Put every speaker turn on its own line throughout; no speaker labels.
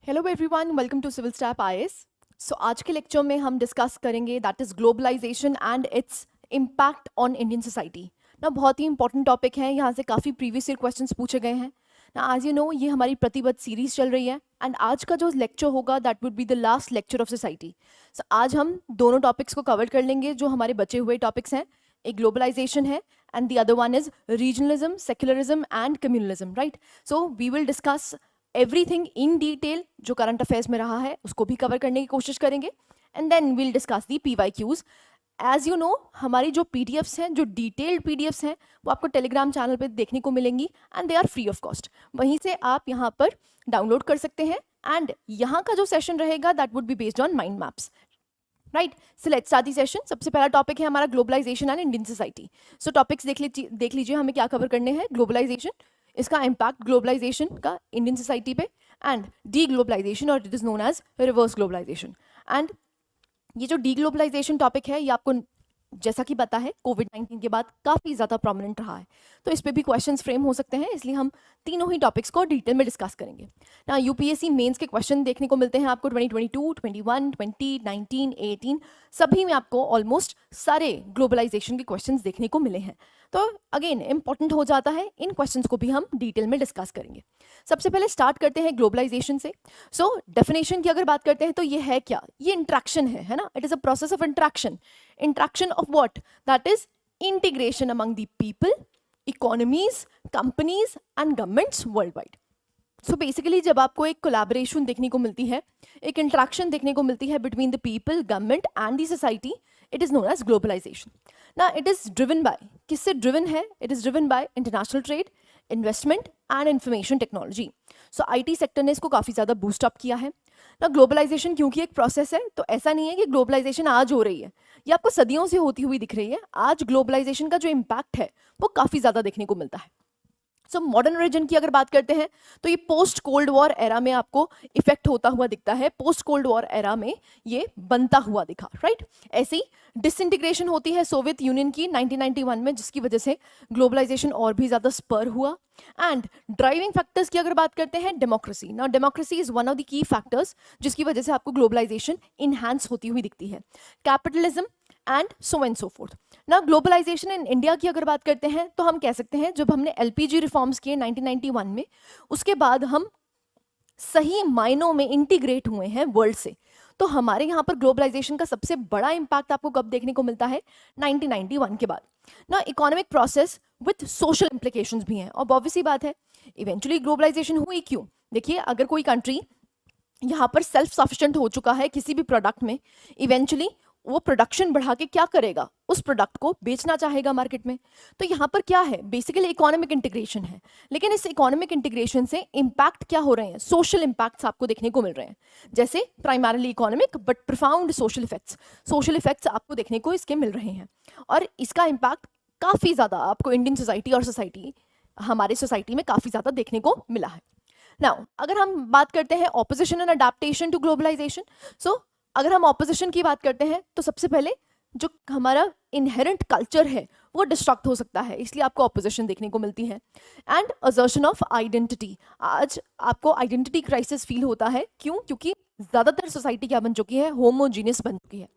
Hello everyone, welcome to civil step IAS. So आज के lecture में हम डिस्कस करेंगे that is globalisation and its impact on Indian society. ना बहुत ही इंपॉर्टेंट टॉपिक है, यहाँ से काफ़ी प्रीवियस ईयर क्वेश्चंस पूछे गए हैं। ना एज यू नो ये हमारी प्रतिबद्ध सीरीज चल रही है एंड आज का जो लेक्चर होगा that would be the last lecture of society. So आज हम दोनों टॉपिक्स को कवर कर लेंगे जो हमारे बचे हुए टॉपिक्स हैं। एक ग्लोबलाइजेशन है and the other one is regionalism, secularism and communalism, right. So we will discuss everything in detail जो करंट अफेयर्स में रहा है उसको भी कवर करने की कोशिश करेंगे and then will discuss the PYQs। As you know हमारी जो PDFs हैं, जो डिटेल्ड PDFs हैं, वो आपको टेलीग्राम चैनल पे देखने को मिलेंगी and they are free of cost. वहीं से आप यहाँ पर डाउनलोड कर सकते हैं एंड यहाँ का जो सेशन रहेगा that would be based on mind maps, right. So let's start the session. सबसे पहला टॉपिक है हमारा globalisation and Indian society. So topics देख लीजिए हमें क्या कवर करने हैं। ग्लोबलाइजेशन, इसका इम्पैक्ट ग्लोबलाइजेशन का इंडियन सोसाइटी पे, एंड डी ग्लोबलाइजेशन और it is known as reverse globalisation. And ये जो डी ग्लोबलाइजेशन टॉपिक है ये आपको जैसा कि पता है कोविड-19 के बाद काफ़ी ज़्यादा प्रोमिनेंट रहा है, तो इस पे भी क्वेश्चंस फ्रेम हो सकते हैं, इसलिए हम तीनों ही टॉपिक्स को डिटेल में डिस्कस करेंगे ना। यूपीएससी मेंस के क्वेश्चन देखने को मिलते हैं आपको 2022, 21, 20, 19, 18 सभी में आपको ऑलमोस्ट सारे ग्लोबलाइजेशन के क्वेश्चंस देखने को मिले हैं। तो अगेन इंपॉर्टेंट हो जाता है, इन क्वेश्चंस को भी हम डिटेल में डिस्कस करेंगे। सबसे पहले स्टार्ट करते हैं ग्लोबलाइजेशन से। सो डेफिनेशन की अगर बात करते हैं तो ये है क्या? ये इंट्रैक्शन है ना। It is a process of interaction. Interaction of what? That is integration among the people, economies, companies and governments world wide. So basically जब आपको एक कोलैबोरेशन देखने को मिलती है, एक इंट्रैक्शन देखने को मिलती है between the people, government and the society, it is known as globalisation. ना इट इज ड्रिवन बाय, किससे ड्रिवन है? It is driven by international trade, investment and information technology. So IT sector ने इसको काफ़ी ज़्यादा बूस्ट अप किया है ना। ग्लोबलाइजेशन क्योंकि एक प्रोसेस है, तो ऐसा नहीं है कि ग्लोबलाइजेशन आज हो रही है, ये आपको सदियों से होती हुई दिख रही है। आज ग्लोबलाइजेशन का जो इम्पैक्ट है वो काफ़ी ज़्यादा देखने को मिलता है। सो मॉडर्न रीजन की अगर बात करते हैं तो ये पोस्ट कोल्ड वॉर एरा में आपको इफेक्ट होता हुआ दिखता है, पोस्ट कोल्ड वॉर एरा में ये बनता हुआ दिखा, राइट। ऐसी डिसइंटीग्रेशन होती है सोवियत यूनियन की 1991 में, जिसकी वजह से ग्लोबलाइजेशन और भी ज़्यादा स्पर हुआ। एंड ड्राइविंग फैक्टर्स की अगर बात करते हैं, डेमोक्रेसी। ना democracy is one of the key factors जिसकी वजह से आपको ग्लोबलाइजेशन इनहैंस होती हुई दिखती है। Capitalism and so and so fourth. ना ग्लोबलाइजेशन इन इंडिया की अगर बात करते हैं तो हम कह सकते हैं जब हमने LPG रिफॉर्म्स किए 1991 में, उसके बाद हम सही मायनों में इंटीग्रेट हुए हैं वर्ल्ड से। तो हमारे यहाँ पर ग्लोबलाइजेशन का सबसे बड़ा इंपैक्ट आपको कब देखने को मिलता है? 1991 के बाद। ना economic process with social implications भी हैं, और ऑब्वियसली बात है इवेंचुअली ग्लोबलाइजेशन हुई क्यों? देखिए अगर कोई कंट्री यहाँ पर सेल्फ सफिशिएंट हो चुका है किसी भी प्रोडक्ट में, इवेंचुअली वो प्रोडक्शन बढ़ा के क्या करेगा? उस प्रोडक्ट को बेचना चाहेगा मार्केट में। तो यहाँ पर क्या है? बेसिकली इकोनॉमिक इंटीग्रेशन है, लेकिन इस इकोनॉमिक इंटीग्रेशन से इम्पैक्ट क्या हो रहे हैं? सोशल इम्पैक्ट्स आपको देखने को मिल रहे हैं, जैसे primarily economic but profound social effects. Social effects आपको देखने को इसके मिल रहे हैं, और इसका इम्पैक्ट काफ़ी ज़्यादा आपको इंडियन सोसाइटी और सोसाइटी, हमारे सोसाइटी में काफ़ी ज़्यादा देखने को मिला है। नाउ अगर हम बात करते हैं opposition and adaptation to globalisation, so अगर हम ऑपोजिशन की बात करते हैं तो सबसे पहले जो हमारा इनहेरेंट कल्चर है वो डिस्ट्रक्ट हो सकता है, इसलिए आपको ऑपोजिशन देखने को मिलती है। एंड असर्शन ऑफ आइडेंटिटी, आज आपको आइडेंटिटी क्राइसिस फील होता है। क्यों? क्योंकि ज़्यादातर सोसाइटी क्या बन चुकी है? होमोजीनियस बन चुकी है।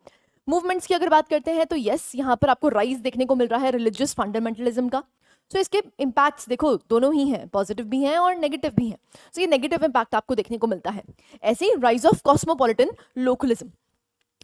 मूवमेंट्स की अगर बात करते हैं तो यस, यहाँ पर आपको राइज देखने को मिल रहा है रिलीजियस फंडामेंटलिज्म का। सो इसके इम्पैक्ट्स देखो दोनों ही हैं, पॉजिटिव भी हैं और नेगेटिव भी हैं। सो ये नेगेटिव इम्पैक्ट आपको देखने को मिलता है। ऐसे ही rise of cosmopolitan localism.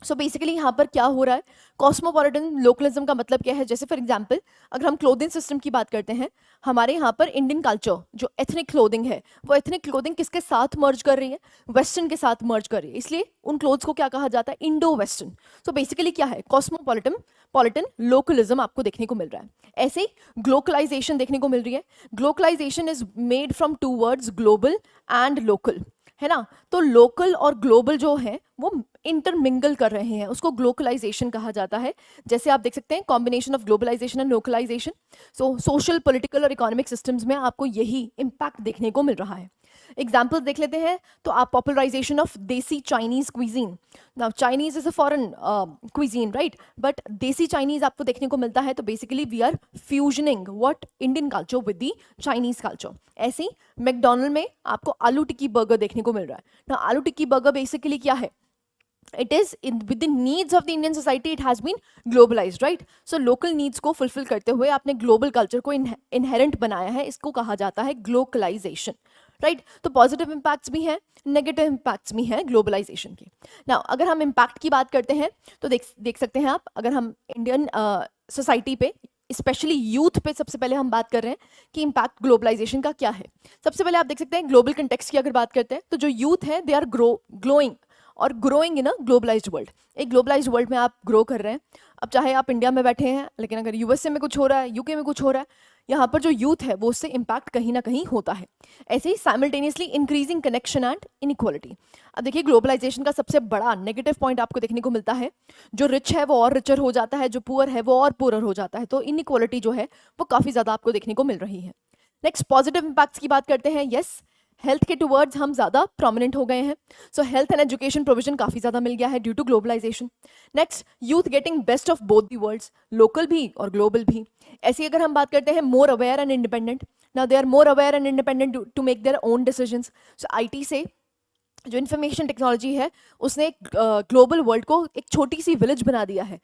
So basically यहाँ पर क्या हो रहा है? कॉस्मोपॉलिटन लोकलिज्म का मतलब क्या है? जैसे फॉर एग्जांपल अगर हम क्लोथिंग सिस्टम की बात करते हैं, हमारे यहाँ पर इंडियन कल्चर जो एथनिक क्लोथिंग है, वो एथनिक क्लोथिंग किसके साथ मर्ज कर रही है? वेस्टर्न के साथ मर्ज कर रही है, इसलिए उन क्लोथ्स को क्या कहा जाता है? Indo western. सो बेसिकली क्या है? कॉस्मोपॉलिटन लोकलिज्म आपको देखने को मिल रहा है। ऐसे ही ग्लोकलाइजेशन देखने को मिल रही है। Glocalisation is made from 2 words, global and local, है ना। तो लोकल और ग्लोबल जो है वो इंटरमिंगल कर रहे हैं, उसको ग्लोबलाइजेशन कहा जाता है। जैसे आप देख सकते हैं combination of globalisation and localisation. So social, political और इकोनॉमिक सिस्टम्स में आपको यही इम्पैक्ट देखने को मिल रहा है। एग्जाम्पल्स देख लेते हैं तो आप popularization of desi Chinese cuisine. Now Chinese is a foreign cuisine, right, but desi Chinese आपको देखने को मिलता है, तो basically we are fusioning what Indian culture with the Chinese culture. ऐसे ही मैकडोनल्ड में आपको आलू टिक्की बर्गर देखने को मिल रहा है ना। आलू टिक्की बर्गर बेसिकली क्या है, it is in with the needs of the Indian society, it has been globalized, right? So local needs को fulfill करते हुए आपने global culture को inherent बनाया है, इसको कहा जाता है globalization, right? तो positive impacts भी हैं, negative impacts भी हैं globalization के। now अगर हम impact की बात करते हैं तो देख सकते हैं आप, अगर हम इंडियन सोसाइटी पे स्पेशली यूथ पे सबसे पहले हम बात कर रहे हैं कि इम्पैक्ट ग्लोबलाइजेशन का क्या है। सबसे पहले आप देख सकते हैं ग्लोबल कंटेक्स्ट की अगर बात करते हैं तो जो यूथ है दे आर ग्लोइंग और growing in a globalized world. एक ग्लोबलाइज्ड वर्ल्ड में आप ग्रो कर रहे हैं। अब चाहे आप इंडिया में बैठे हैं, लेकिन अगर यूएसए में कुछ हो रहा है, यूके में कुछ हो रहा है, यहाँ पर जो यूथ है वो उससे इम्पैक्ट कहीं ना कहीं होता है। ऐसे ही simultaneously increasing connection and inequality. अब देखिए ग्लोबलाइजेशन का सबसे बड़ा नेगेटिव पॉइंट आपको देखने को मिलता है, जो रिच है वो और रिचर हो जाता है, जो पुअर है वो और पुअर हो जाता है। तो इनइक्वालिटी जो है वो काफ़ी ज़्यादा आपको देखने को मिल रही है। नेक्स्ट पॉजिटिव इम्पैक्ट्स की बात करते हैं। यस, हेल्थ के टूवर्ड्स हम ज़्यादा प्रोमिनेंट हो गए हैं। So health and education provision काफ़ी ज़्यादा मिल गया है due to globalisation. Next, youth getting best of both the worlds, local भी और ग्लोबल भी। ऐसी अगर हम बात करते हैं more aware and independent, now they are more aware and independent to make their own decisions. So IT से जो इन्फॉर्मेशन टेक्नोलॉजी है उसने ग्लोबल वर्ल्ड को एक छोटी सी विलेज बना दिया है।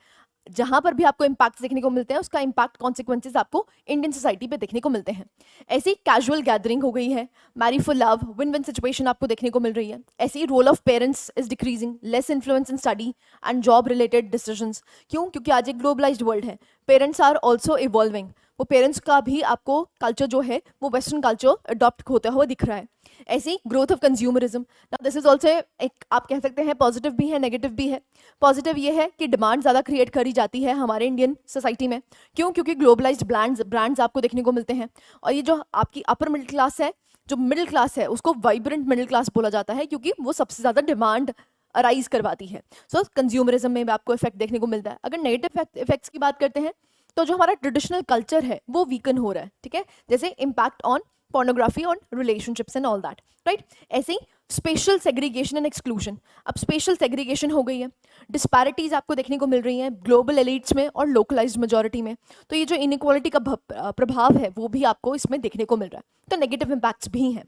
जहां पर भी आपको इम्पैक्ट देखने को मिलते हैं उसका इम्पैक्ट कॉन्सिक्वेंसेस आपको इंडियन सोसाइटी पे देखने को मिलते हैं। ऐसी कैजुअल गैदरिंग हो गई है, marry for love, win win situation आपको देखने को मिल रही है। ऐसी role of parents is decreasing, less influence in study and job related decisions. क्यों? क्योंकि आज एक ग्लोबलाइज्ड वर्ल्ड है, पेरेंट्स आर ऑल्सो इवॉल्विंग। वो पेरेंट्स का भी आपको कल्चर जो है वो वेस्टर्न कल्चर अडॉप्ट होता हुआ दिख रहा है। ऐसी growth of consumerism, now this is also एक आप कह सकते हैं पॉजिटिव भी है नेगेटिव भी है। पॉजिटिव ये है कि डिमांड ज़्यादा क्रिएट करी जाती है हमारे इंडियन सोसाइटी में। क्यों? क्योंकि ग्लोबलाइज्ड ब्रांड्स आपको देखने को मिलते हैं, और ये जो आपकी अपर मिडिल क्लास है, जो मिडिल क्लास है उसको वाइब्रेंट मिडिल क्लास बोला जाता है, क्योंकि वो सबसे ज़्यादा डिमांड अराइज करवाती है। सो कंज्यूमरिज्म में भी आपको इफेक्ट देखने को मिलता है। अगर नेगेटिव इफेक्ट्स की बात करते हैं तो जो हमारा ट्रेडिशनल कल्चर है वो वीकन हो रहा है, ठीक है, जैसे impact on pornography on relationships and all that, right? ऐसे ही स्पेशल सेग्रीगेशन एंड एक्सक्लूजन। अब स्पेशल सेग्रीगेशन हो गई है, डिस्पैरिटीज आपको देखने को मिल रही हैं ग्लोबल एलिट्स में और लोकलाइज्ड मेजॉरिटी में। तो ये जो इनइक्वालिटी का प्रभाव है वो भी आपको इसमें देखने को मिल रहा है। तो नेगेटिव इम्पैक्ट्स भी हैं।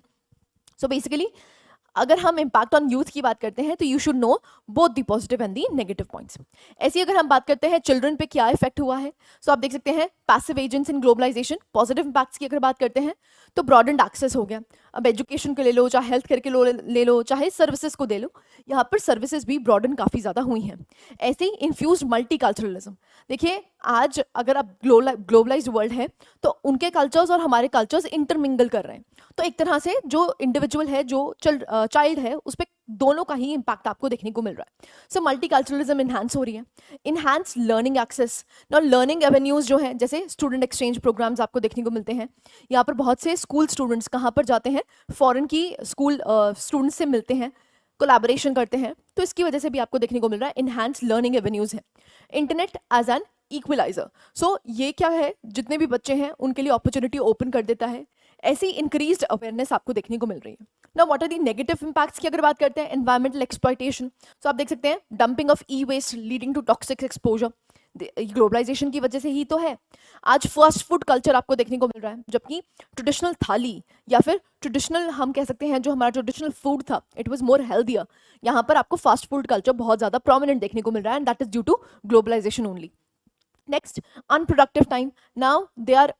सो बेसिकली अगर हम इम्पैक्ट ऑन यूथ की बात करते हैं तो you should know both the positive and the negative points. ऐसी अगर हम बात करते हैं चिल्ड्रन पे क्या इफेक्ट हुआ है, सो आप देख सकते हैं passive agents in globalisation. Positive impacts की अगर बात करते हैं तो ब्रॉडेंड एक्सेस हो गया। अब एजुकेशन को ले लो, चाहे हेल्थ केयर के ले लो, चाहे सर्विसेज को दे लो, यहाँ पर सर्विसेज भी ब्रॉडन काफ़ी ज़्यादा हुई हैं। ऐसे ही इन्फ्यूज मल्टीकल्चरलिज्म। देखिए आज अगर आप ग्लोबलाइज्ड वर्ल्ड है तो उनके कल्चर्स और हमारे कल्चर्स इंटरमिंगल कर रहे हैं। तो एक तरह से जो इंडिविजुअल है, जो चाइल्ड है, उस पर दोनों का ही इम्पैक्ट आपको देखने को मिल रहा है। सो मल्टीकल्चरलिज्म इन्हांस हो रही है। इन्हांस लर्निंग एक्सेस, ना लर्निंग एवेन्यूज जो है, जैसे स्टूडेंट एक्सचेंज प्रोग्राम्स आपको देखने को मिलते हैं। यहाँ पर बहुत से स्कूल स्टूडेंट्स कहाँ पर जाते हैं, फॉरेन की स्कूल स्टूडेंट्स से मिलते हैं, कोलैबोरेशन करते हैं। तो इसकी वजह से भी आपको देखने को मिल रहा है इन्हांस लर्निंग एवेन्यूज है। इंटरनेट एज एन इक्वलाइजर, सो ये क्या है, जितने भी बच्चे हैं उनके लिए अपॉर्चुनिटी ओपन कर देता है। ऐसी इंक्रीज्ड अवेयरनेस आपको देखने को मिल रही है। Now what are the negative impacts की अगर बात करते हैं, एनवायरमेंटल एक्सप्लॉयटेशन। सो आप देख सकते हैं dumping of e waste leading to toxic exposure. Globalisation की वजह से ही तो है। आज फास्ट फूड कल्चर आपको देखने को मिल रहा है, जबकि ट्रेडिशनल थाली या फिर ट्रेडिशनल हम कह सकते हैं जो हमारा ट्रेडिशनल फूड था, इट वाज मोर हेल्दियर। यहाँ पर आपको फास्ट फूड कल्चर बहुत ज़्यादा प्रोमिनेंट देखने को मिल रहा है, and that is due to globalisation only. Next, unproductive time. Now they are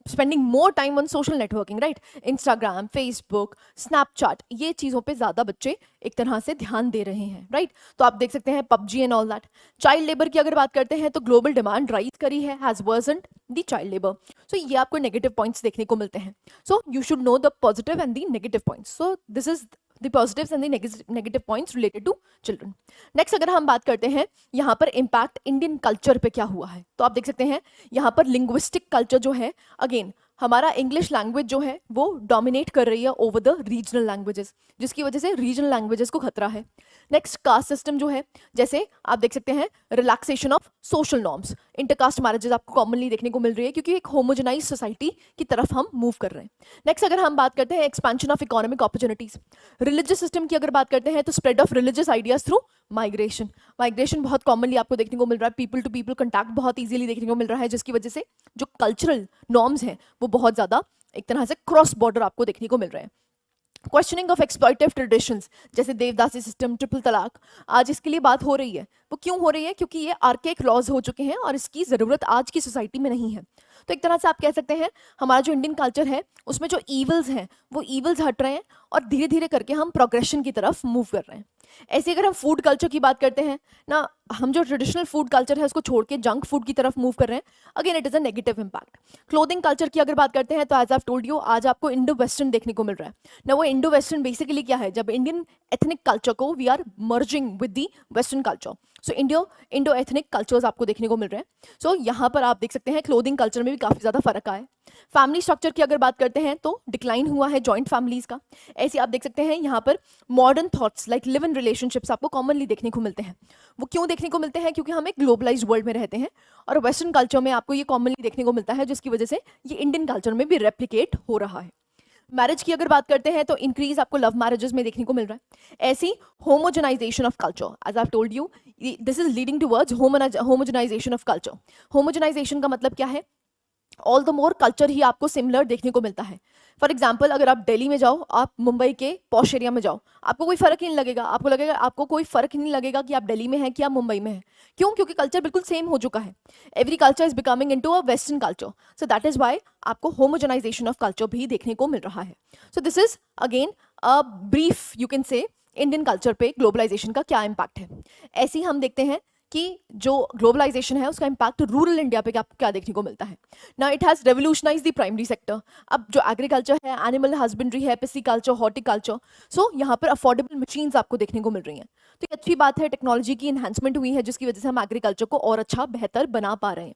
spending more time on social networking, right? Instagram, Facebook, Snapchat, ये चीज़ों पे ज़्यादा बच्चे एक तरह से ध्यान दे रहे हैं, right? तो आप देख सकते हैं PUBG and all that. Child labour की अगर बात करते हैं तो ग्लोबल डिमांड राइज करी है, हैज़ वर्सनड द चाइल्ड लेबर। सो ये आपको नेगेटिव पॉइंट्स देखने को मिलते हैं। So you should know the positive and the negative points. So this is the positives and the negative points related to children. Next अगर हम बात करते हैं यहाँ पर इम्पैक्ट इंडियन कल्चर पे क्या हुआ है, तो आप देख सकते हैं यहाँ पर लिंग्विस्टिक कल्चर जो है, अगेन हमारा इंग्लिश लैंग्वेज जो है वो डोमिनेट कर रही है ओवर द रीजनल लैंग्वेजेस, जिसकी वजह से रीजनल लैंग्वेजेस को खतरा है। नेक्स्ट, कास्ट सिस्टम जो है, जैसे आप देख सकते हैं relaxation of social norms, intercaste marriages आपको कॉमनली देखने को मिल रही है क्योंकि एक होमोजेनाइज सोसाइटी की तरफ हम मूव कर रहे हैं। नेक्स्ट, अगर हम बात करते हैं expansion of economic opportunities, religious system की अगर बात करते हैं तो spread of religious ideas through migration, migration बहुत कॉमनली आपको देखने को मिल रहा है, पीपल टू पीपल कॉन्टैक्ट बहुत इजीली देखने को मिल रहा है, जिसकी वजह से जो कल्चरल नॉर्म्स हैं वो बहुत ज़्यादा एक तरह से क्रॉस बॉर्डर आपको देखने को मिल रहे हैं। क्वेश्चनिंग ऑफ एक्सप्लॉइटिव ट्रेडिशंस जैसे देवदासी सिस्टम, ट्रिपल तलाक, आज इसके लिए बात हो रही है। वो क्यों हो रही है? क्योंकि ये आर्केक लॉज हो चुके हैं और इसकी ज़रूरत आज की सोसाइटी में नहीं है। तो एक तरह से आप कह सकते हैं हमारा जो इंडियन कल्चर है उसमें जो ईवल्स हैं वो ईवल्स हट रहे हैं और धीरे धीरे करके हम प्रोग्रेशन की तरफ मूव कर रहे हैं। ऐसे अगर हम फूड कल्चर की बात करते हैं ना, हम जो ट्रेडिशनल फूड कल्चर है उसको छोड़ के जंक फूड की तरफ मूव कर रहे हैं, again it is a negative impact. Clothing culture की अगर बात करते हैं तो एज आई टोल्ड यू आज आपको इंडो वेस्टर्न देखने को मिल रहा है ना। वो इंडो वेस्टर्न बेसिकली क्या है? जब इंडियन एथनिक कल्चर को we are merging with the western culture, so Indo ethnic cultures आपको देखने को मिल रहे हैं। सो यहाँ पर आप देख सकते हैं क्लोथिंग कल्चर में भी काफ़ी ज़्यादा फर्क आया है। फैमिली स्ट्रक्चर की अगर बात करते हैं तो डिक्लाइन हुआ है जॉइंट फैमिलीज का। ऐसे आप देख सकते हैं यहाँ पर modern thoughts like live in relationships आपको कॉमनली देखने को मिलते हैं। वो क्यों देखने को मिलते हैं? क्योंकि हम एक ग्लोबलाइज्ड वर्ल्ड में रहते हैं और वेस्टर्न कल्चर में आपको ये कॉमनली देखने को मिलता है, जिसकी वजह से ये इंडियन कल्चर में भी रेप्लिकेट हो रहा है। मैरिज की अगर बात करते हैं तो इंक्रीज आपको लव मैरिजेस में देखने को मिल रहा है। ऐसी homogenisation of culture, as I told you this is leading towards homogenisation of culture. Homogenisation का मतलब क्या है? ऑल द मोर कल्चर ही आपको सिमिलर देखने को मिलता है। फॉर एग्जाम्पल, अगर आप दिल्ली में जाओ, आप मुंबई के पॉश एरिया में जाओ, आपको कोई फर्क ही नहीं लगेगा। आपको कोई फर्क ही नहीं लगेगा कि आप दिल्ली में हैं कि आप मुंबई में हैं। क्यों? क्योंकि कल्चर बिल्कुल सेम हो चुका है। Every culture is becoming into a western culture, so that is why आपको होमोजेनाइजेशन ऑफ कल्चर भी देखने को मिल रहा है। So this is again a brief you can say Indian culture पे ग्लोबलाइजेशन का क्या इम्पैक्ट है। ऐसे ही हम देखते हैं कि जो ग्लोबलाइजेशन है उसका इम्पैक्ट रूरल इंडिया पे क्या देखने को मिलता है ना। It has revolutionise the primary sector. अब जो एग्रीकल्चर है, एनिमल हस्बेंड्री है, पिसिकल्चर, हॉर्टिकल्चर, सो यहाँ पर अफोर्डेबल मशीन्स आपको देखने को मिल रही हैं। तो ये अच्छी बात है, टेक्नोलॉजी की इन्हांसमेंट हुई है जिसकी वजह से हम एग्रीकल्चर को और अच्छा बेहतर बना पा रहे हैं।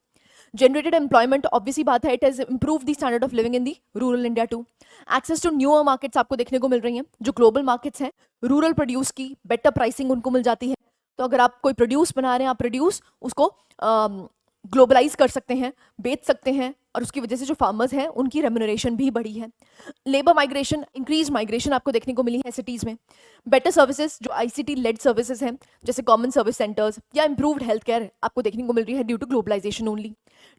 जनरेटेड एम्प्लॉयमेंट, ऑब्वियसली बात है, it has improve the standard of living in the rural India too. Access to newer markets आपको देखने को मिल रही हैं। जो ग्लोबल मार्केट्स हैं, रूरल प्रोड्यूस की बेटर प्राइसिंग उनको मिल जाती है। तो अगर आप कोई प्रोड्यूस बना रहे हैं, आप प्रोड्यूस उसको ग्लोबलाइज कर सकते हैं, बेच सकते हैं, और उसकी वजह से जो फार्मर्स हैं उनकी रेम्यूनरेशन भी बढ़ी है। लेबर माइग्रेशन, इंक्रीज माइग्रेशन आपको देखने को मिली है सिटीज़ में। बेटर सर्विसेज, जो आईसीटी लेड सर्विसेज हैं जैसे कॉमन सर्विस सेंटर्स या इंप्रूव्ड हेल्थ केयर आपको देखने को मिल रही है due to globalisation only.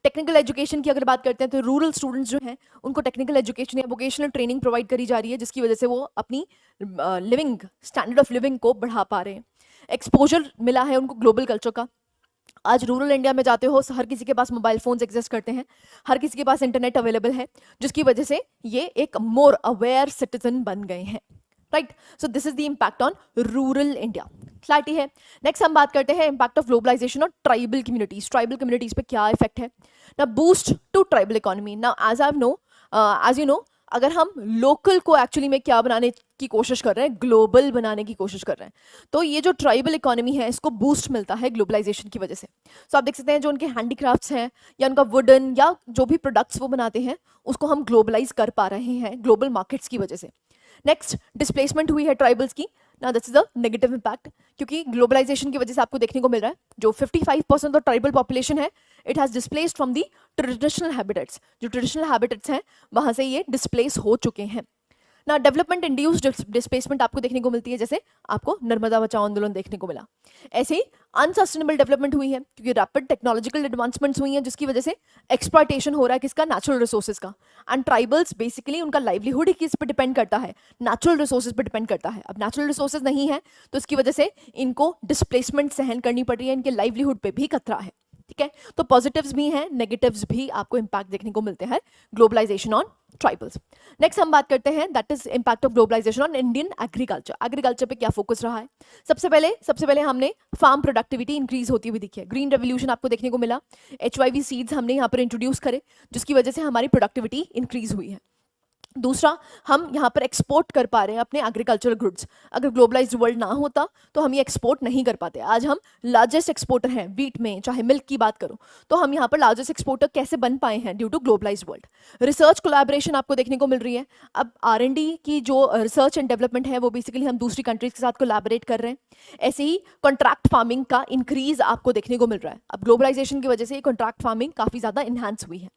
Technical education की अगर बात करते हैं तो रूरल स्टूडेंट्स जो हैं उनको टेक्निकल एजुकेशन या वोकेशनल ट्रेनिंग प्रोवाइड करी जा रही है, जिसकी वजह से वो अपनी लिविंग स्टैंडर्ड ऑफ लिविंग को बढ़ा पा रहे हैं। एक्सपोजर मिला है उनको ग्लोबल कल्चर का। आज रूरल इंडिया में जाते हो, हर किसी के पास मोबाइल फोन्स एग्जिस्ट करते हैं, हर किसी के पास इंटरनेट अवेलेबल है, जिसकी वजह से ये एक मोर अवेयर सिटीजन बन गए हैं, right. So this is the impact on rural India. Clarity है। नेक्स्ट हम बात करते हैं इम्पैक्ट ऑफ ग्लोबलाइजेशन और ट्राइबल कम्युनिटीज। ट्राइबल कम्युनिटीज पे क्या इफेक्ट है ना। Boost to tribal economy. ना एज यू नो अगर हम लोकल को एक्चुअली में क्या बनाने की कोशिश कर रहे हैं, ग्लोबल बनाने की कोशिश कर रहे हैं, तो ये जो ट्राइबल इकोनॉमी है इसको बूस्ट मिलता है ग्लोबलाइजेशन की वजह से। सो आप देख सकते हैं जो उनके हैंडीक्राफ्ट्स हैं या उनका वुडन या जो भी प्रोडक्ट्स वो बनाते हैं उसको हम ग्लोबलाइज कर पा रहे हैं ग्लोबल मार्केट्स की वजह से। नेक्स्ट, डिस्प्लेसमेंट हुई है ट्राइबल्स की। ना this is a negative impact, क्योंकि ग्लोबलाइजेशन की वजह से आपको देखने को मिल रहा है जो 55% ऑफ ट्राइबल पॉपुलेशन है, it has displaced from the traditional habitats. जो ट्रेडिशनल हैबिटेट्स हैं वहां से ये डिस्प्लेस हो चुके हैं ना। डेवलपमेंट इंड्यूस्ड डिस्प्लेसमेंट आपको देखने को मिलती है, जैसे आपको नर्मदा बचाओ आंदोलन देखने को मिला। ऐसे ही अनसस्टेनेबल डेवलपमेंट हुई है क्योंकि रैपिड टेक्नोलॉजिकल एडवांसमेंट्स हुई हैं, जिसकी वजह से एक्सप्लॉयटेशन हो रहा है किसका, नेचुरल रिसोर्सेज का। एंड ट्राइबल्स बेसिकली उनका लाइवलीहुड ही किस पे डिपेंड करता है, नेचुरल रिसोर्सेज पे डिपेंड करता है। अब नेचुरल रिसोर्सेज नहीं है तो इसकी वजह से इनको डिस्प्लेसमेंट सहन करनी पड़ रही है, इनके लाइवलीहुड पे भी खतरा है, ठीक है। तो पॉजिटिव्स भी हैं, नेगेटिव्स भी आपको इंपैक्ट देखने को मिलते हैं ग्लोबलाइजेशन ऑन ट्राइबल्स। नेक्स्ट हम बात करते हैं that is impact of globalization on Indian agriculture. Agriculture पे क्या फोकस रहा है? सबसे पहले हमने फार्म प्रोडक्टिविटी इंक्रीज होती हुई दिखी है। ग्रीन रेवोल्यूशन आपको देखने को मिला। HYV सीड्स हमने यहाँ पर इंट्रोड्यूस करे, जिसकी वजह से हमारी प्रोडक्टिविटी इंक्रीज हुई है। दूसरा, हम यहाँ पर एक्सपोर्ट कर पा रहे हैं अपने एग्रीकल्चरल गुड्स। अगर ग्लोबलाइज्ड वर्ल्ड ना होता तो हम ये एक्सपोर्ट नहीं कर पाते। आज हम लार्जेस्ट एक्सपोर्टर हैं वीट में, चाहे मिल्क की बात करो तो हम यहाँ पर लार्जेस्ट एक्सपोर्टर कैसे बन पाए हैं? Due to globalized world. Research collaboration आपको देखने को मिल रही है। अब R&D की जो रिसर्च एंड डेवलपमेंट है वो बेसिकली हम दूसरी कंट्रीज के साथ कोलैबोरेट कर रहे हैं। ऐसे ही कॉन्ट्रैक्ट फार्मिंग का इंक्रीज आपको देखने को मिल रहा है। अब ग्लोबलाइजेशन की वजह से कॉन्ट्रैक्ट फार्मिंग काफी ज्यादा इन्हांस हुई है।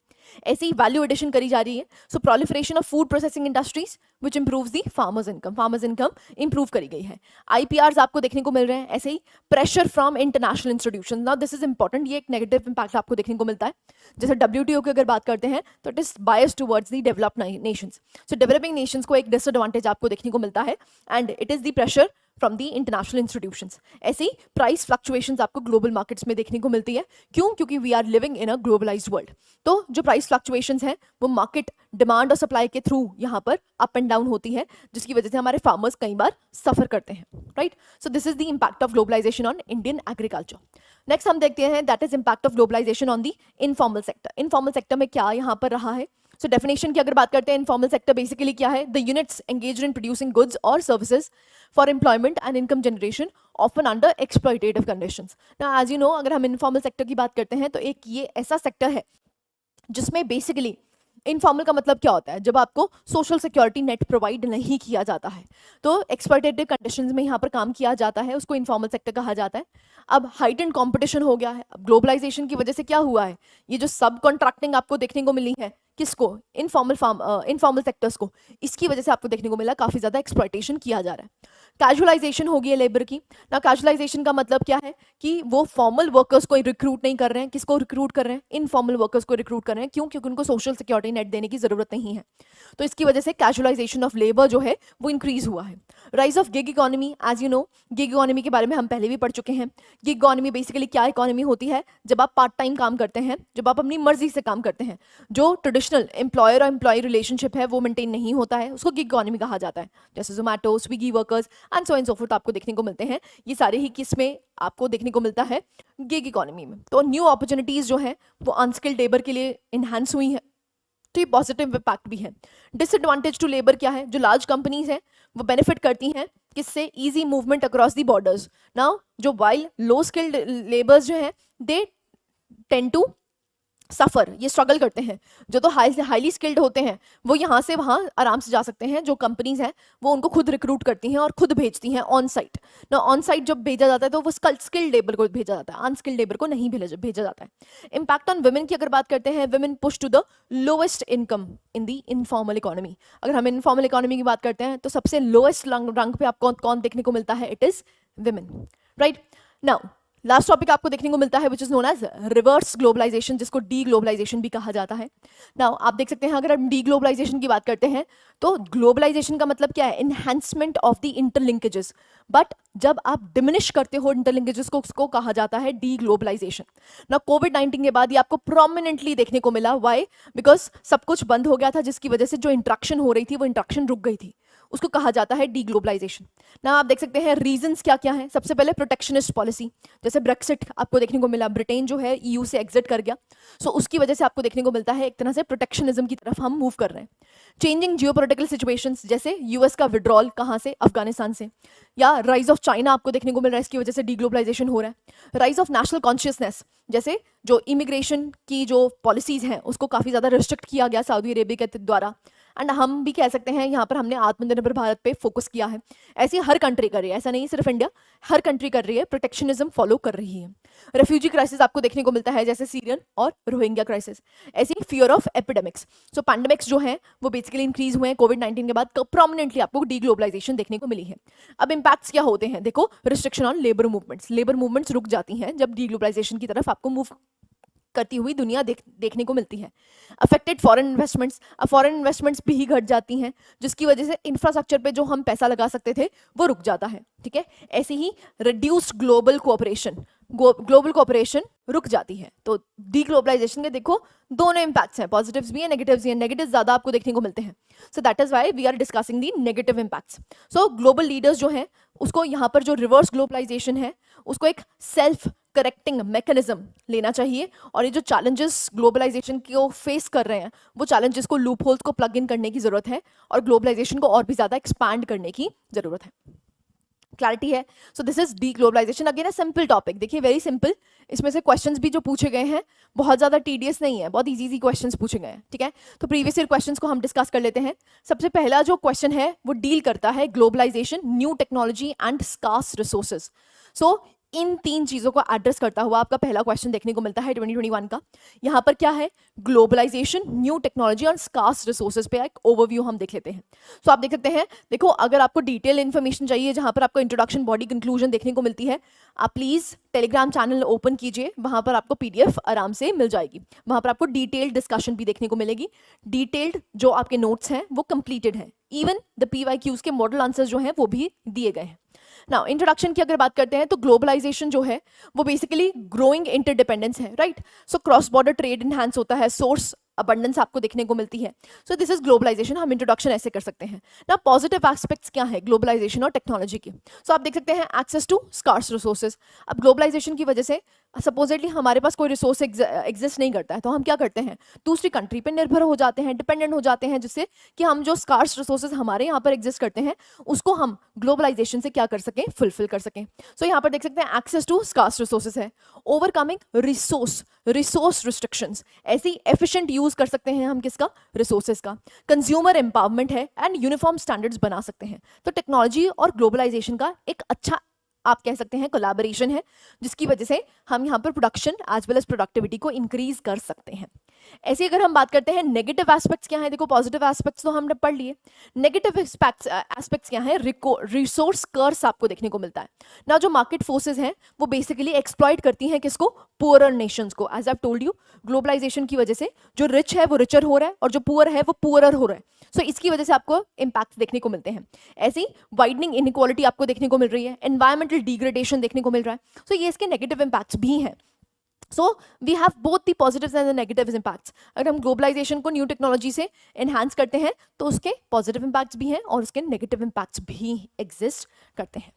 ऐसे ही वैल्यू एडिशन करी जा रही है। सो proliferation of food processing industries which improves the farmers income improve करी गई है। IPRs आपको देखने को मिल रहे हैं। ऐसे ही pressure from international institution, now this is important, ये एक नेगेटिव इंपैक्ट आपको देखने को मिलता है। जैसे WTO की अगर बात करते हैं तो it is bias towards the developed nations. So developing nations को एक डिसएडवांटेज आपको देखने को मिलता है and it is the pressure from the international institutions. ऐसे ही प्राइस फ्लक्चुएशंस आपको ग्लोबल मार्केट्स में देखने को मिलती है। क्यों? क्योंकि we are living in a globalized world. तो जो प्राइस फ्लक्चुएशंस हैं वो मार्केट डिमांड और सप्लाई के थ्रू यहाँ पर अप एंड डाउन होती है, जिसकी वजह से हमारे फार्मर्स कई बार सफर करते हैं, right? So this is the impact of globalization on Indian agriculture. Next हम देखते हैं that is impact of globalization on the informal sector. Informal sector में क्या यहाँ पर रहा है? सो डेफिनेशन की अगर बात करते हैं, इनफॉर्मल सेक्टर बेसिकली क्या है? The units engaged in producing goods और services for employment and income generation often under exploitative conditions. Now as you know, अगर हम इनफॉर्मल सेक्टर की बात करते हैं तो एक ये ऐसा सेक्टर है जिसमें बेसिकली इनफॉर्मल का मतलब क्या होता है? जब आपको सोशल सिक्योरिटी नेट प्रोवाइड नहीं किया जाता है तो एक्सप्लॉयटेटिव कंडीशंस में यहाँ पर काम किया जाता है, उसको इनफॉर्मल सेक्टर कहा जाता है। अब हाइटेंड कंपटीशन हो गया है। अब ग्लोबलाइजेशन की वजह से क्या हुआ है? ये जो सब कॉन्ट्रैक्टिंग आपको देखने को मिली है, किसको? इनफॉर्मल सेक्टर्स को। इसकी वजह से आपको देखने को मिला काफी ज्यादा एक्सप्लॉयटेशन किया जा रहा है। कैजुअलाइजेशन हो गई है लेबर की ना। कैजुअलाइजेशन का मतलब क्या है कि वो फॉर्मल वर्कर्स को रिक्रूट नहीं कर रहे हैं। किसको रिक्रूट कर रहे हैं? इनफॉर्मल वर्कर्स को रिक्रूट कर रहे हैं। क्यों? क्योंकि उनको सोशल सिक्योरिटी नेट देने की जरूरत नहीं है। तो इसकी वजह से कैजुअलाइजेशन ऑफ लेबर जो है वो इंक्रीज हुआ है। Rise of gig economy, as you know gig economy के बारे में हम पहले भी पढ़ चुके हैं। गिग इकोनॉमी बेसिकली क्या इकोनॉमी होती है? जब आप पार्ट टाइम काम करते हैं, जब आप अपनी मर्जी से काम करते हैं, जो ट्रेडिशनल एम्प्लॉयर और एम्प्लॉय रिलेशनशिप है वो मेंटेन नहीं होता है, उसको गिग इकोनॉमी कहा जाता है। जैसे Zomato, Swiggy workers and so and so fourth आपको देखने को मिलते हैं। ये सारे ही किस में आपको देखने को मिलता है? गिग इकोनॉमी में। तो न्यू अपॉर्चुनिटीज जो है वो अनस्किल्ड लेबर के लिए इनहैंस हुई है, तो ये पॉजिटिव इम्पैक्ट भी है। डिसएडवांटेज टू लेबर क्या है? जो लार्ज कंपनीज हैं वो बेनिफिट करती हैं किससे? Easy movement across the borders. Now जो वाइल लो स्किल्ड लेबर्स जो हैं दे टेंड टू सफर, ये स्ट्रगल करते हैं। जो तो हाईली स्किल्ड होते हैं वो यहाँ से वहाँ आराम से जा सकते हैं। जो कंपनीज हैं वो उनको खुद रिक्रूट करती हैं और खुद भेजती हैं ऑन साइट ना। ऑन साइट जब भेजा जाता है तो वो स्किल्ड लेबर को भेजा जाता है, अनस्किल्ड लेबर को नहीं भेजा जाता है। इम्पैक्ट ऑन वुमेन की अगर बात करते हैं, women push to the lowest income in the informal economy. अगर हम इनफॉर्मल इकोनॉमी की बात करते हैं तो सबसे लोएस्ट रंग पे आपको कौन देखने को मिलता है? It is women, right? Now last topic आपको देखने को मिलता है which is known as reverse globalization, जिसको डी ग्लोबलाइजेशन भी कहा जाता है। नाउ आप देख सकते हैं अगर हम डी ग्लोबलाइजेशन की बात करते हैं तो ग्लोबलाइजेशन का मतलब क्या है? इनहैंसमेंट ऑफ द इंटरलिंकेजेस। बट जब आप डिमिनिश करते हो इंटरलिंकेजेस को, उसको कहा जाता है डी ग्लोबलाइजेशन। ना कोविड-19 के बाद ये आपको प्रोमिनेंटली देखने को मिला। वाई? बिकॉज सब कुछ बंद हो गया था, जिसकी वजह से जो इंट्रैक्शन हो रही थी वो इंट्रैक्शन रुक गई थी, उसको कहा जाता है डी ग्लोबलाइजेशन। ना आप देख सकते हैं रीजंस क्या क्या हैं। सबसे पहले प्रोटेक्शनिस्ट पॉलिसी, जैसे ब्रेक्सिट आपको देखने को मिला, ब्रिटेन जो है EU से एग्जिट कर गया। सो उसकी वजह से आपको देखने को मिलता है एक तरह से प्रोटेक्शनिज्म की तरफ हम मूव कर रहे हैं। चेंजिंग जियोपॉलिटिकल सिचुएशंस, जैसे US का विड्रॉल कहाँ से? अफगानिस्तान से। या राइज ऑफ चाइना आपको देखने को मिल रहा है, इसकी वजह से डी ग्लोबलाइजेशन हो रहा है। राइज ऑफ नेशनल कॉन्शियसनेस, जैसे जो इमिग्रेशन की जो पॉलिसीज हैं उसको काफी ज्यादा रिस्ट्रिक्ट किया गया सऊदी अरेबिया के द्वारा। एंड हम भी कह सकते हैं यहाँ पर हमने आत्मनिर्भर भारत पे फोकस किया है। ऐसे हर कंट्री कर रही है, ऐसा नहीं सिर्फ इंडिया, हर कंट्री कर रही है, प्रोटेक्शनिज्म फॉलो कर रही है। रेफ्यूजी क्राइसिस आपको देखने को मिलता है, जैसे सीरियन और रोहिंग्या क्राइसिस। ऐसे ही fear of epidemics. So pandemics जो है वो बेसिकली इंक्रीज हुए हैं कोविड-19 के बाद, प्रोमिनेंटली आपको डी ग्लोबलाइजेशन देखने को मिली है। अब इम्पैक्ट्स क्या होते हैं? देखो, restriction on labour movements. Labour movements रुक जाती हैं जब डी ग्लोबलाइजेशन की तरफ आपको मूव करती हुई दुनिया देखने को मिलती है। अफेक्टेड फॉरेन इन्वेस्टमेंट्स, अब फॉरेन इन्वेस्टमेंट्स भी घट जाती हैं, जिसकी वजह से इंफ्रास्ट्रक्चर पे जो हम पैसा लगा सकते थे वो रुक जाता है, ठीक है। ऐसे ही रिड्यूस्ड ग्लोबल कोऑपरेशन रुक जाती है। तो डी ग्लोबलाइजेशन के देखो दोनों इंपैक्ट्स हैं, पॉजिटिव्स भी हैं, नेगेटिव्स भी हैं। नेगेटिव्स ज्यादा आपको देखने को मिलते हैं, so that is why we are discussing the negative impacts. So global leaders जो हैं उसको यहाँ पर जो रिवर्स ग्लोबलाइजेशन है उसको एक सेल्फ करेक्टिंग मैकेनिज्म लेना चाहिए और ये जो चैलेंजेस ग्लोबलाइजेशन को फेस कर रहे हैं वो चैलेंजेस को लूप होल्स को प्लग इन करने की जरूरत है और ग्लोबलाइजेशन को और भी ज्यादा एक्सपैंड करने की जरूरत है। क्लैरिटी है? So this is deglobalization. Again a simple topic, देखिए वेरी सिंपल। इसमें से क्वेश्चंस भी जो पूछे गए हैं बहुत ज्यादा टीडियस नहीं है, बहुत इजी इजी क्वेश्चंस पूछे गए हैं, ठीक है। तो प्रीवियस ईयर क्वेश्चंस को हम डिस्कस कर लेते हैं। सबसे पहला जो क्वेश्चन है वो डील करता है globalization, new technology and scarce resources. So इन तीन चीजों को एड्रेस करता हुआ आपका पहला क्वेश्चन देखने को मिलता है 2021 का। यहाँ पर क्या है, ग्लोबलाइजेशन, न्यू टेक्नोलॉजी और स्कार्स रिसोर्सेज पे एक ओवरव्यू हम देख लेते हैं। सो आप देख सकते हैं, देखो अगर आपको डिटेल इन्फॉर्मेशन चाहिए जहां पर आपको इंट्रोडक्शन, बॉडी, कंक्लूजन देखने को मिलती है, आप प्लीज टेलीग्राम चैनल ओपन कीजिए, वहां पर आपको पीडीएफ आराम से मिल जाएगी। वहां पर आपको डिटेल्ड डिस्कशन भी देखने को मिलेगी। डिटेल्ड जो आपके नोट्स हैं वो कंप्लीटेड है, इवन द पीवाईक्यूज के मॉडल आंसर्स जो हैं वो भी दिए गए हैं। नाउ इंट्रोडक्शन की अगर बात करते हैं तो ग्लोबलाइजेशन जो है वो बेसिकली ग्रोइंग इंटरडिपेंडेंस है, right. So cross border trade enhance होता है, सोर्स अबंडेंस आपको देखने को मिलती है। So this is globalization. हम इंट्रोडक्शन ऐसे कर सकते हैं ना। पॉजिटिव एस्पेक्ट्स क्या है ग्लोबलाइजेशन और टेक्नोलॉजी की? सो आप देख सकते हैं एक्सेस टू स्कार्स रिसोर्सेज। अब ग्लोबलाइजेशन की वजह से सपोजेटली हमारे पास कोई रिसोर्स एग्जिस्ट नहीं करता है, तो हम क्या करते हैं, दूसरी कंट्री पे निर्भर हो जाते हैं, डिपेंडेंट हो जाते हैं, जिससे कि हम जो स्कार्स रिसोर्सेज हमारे यहाँ पर एग्जिस्ट करते हैं उसको हम ग्लोबलाइजेशन से क्या कर सकें, फुलफिल कर सकें। सो यहाँ पर देख सकते हैं एक्सेस टू स्कार्स रिसोर्सेज है। ओवरकमिंग रिसोर्स रिस्ट्रिक्शंस, ऐसी एफिशिएंट यूज कर सकते हैं हम किसका, रिसोर्सेज का। कंज्यूमर एम्पावरमेंट है एंड यूनिफॉर्म स्टैंडर्ड्स बना सकते हैं। तो टेक्नोलॉजी और ग्लोबलाइजेशन का एक अच्छा आप कह सकते हैं कोलैबोरेशन है, जिसकी वजह से हम यहाँ पर production as well as productivity को इंक्रीज कर सकते हैं। ऐसे अगर हम बात करते हैं नेगेटिव एस्पेक्ट्स क्या है, देखो पॉजिटिव एस्पेक्ट्स तो हमने पढ़ लिए, नेगेटिव एस्पेक्ट्स क्या है, रिसोर्स कर्स आपको देखने को मिलता है ना। जो मार्केट फोर्सेस हैं वो बेसिकली एक्सप्लॉइट करती हैं किसको, पुअरर नेशंस को। As I told you, globalization की वजह से जो रिच है वो रिचर हो रहा है और जो पुअर है वो पुअरर हो रहा है। सो इसकी वजह से आपको इम्पैक्ट देखने को मिलते हैं। ऐसी वाइडनिंग इनइक्वालिटी आपको देखने को मिल रही है, एनवायरमेंटल डिग्रेडेशन देखने को मिल रहा है। सो ये इसके नेगेटिव इम्पैक्ट्स भी हैं। So we have both the positives and the negative impacts. अगर हम ग्लोबलाइजेशन को न्यू टेक्नोलॉजी से एनहांस करते हैं तो उसके पॉजिटिव इम्पैक्ट्स भी हैं और उसके नेगेटिव इम्पैक्ट्स भी एग्जिस्ट करते हैं।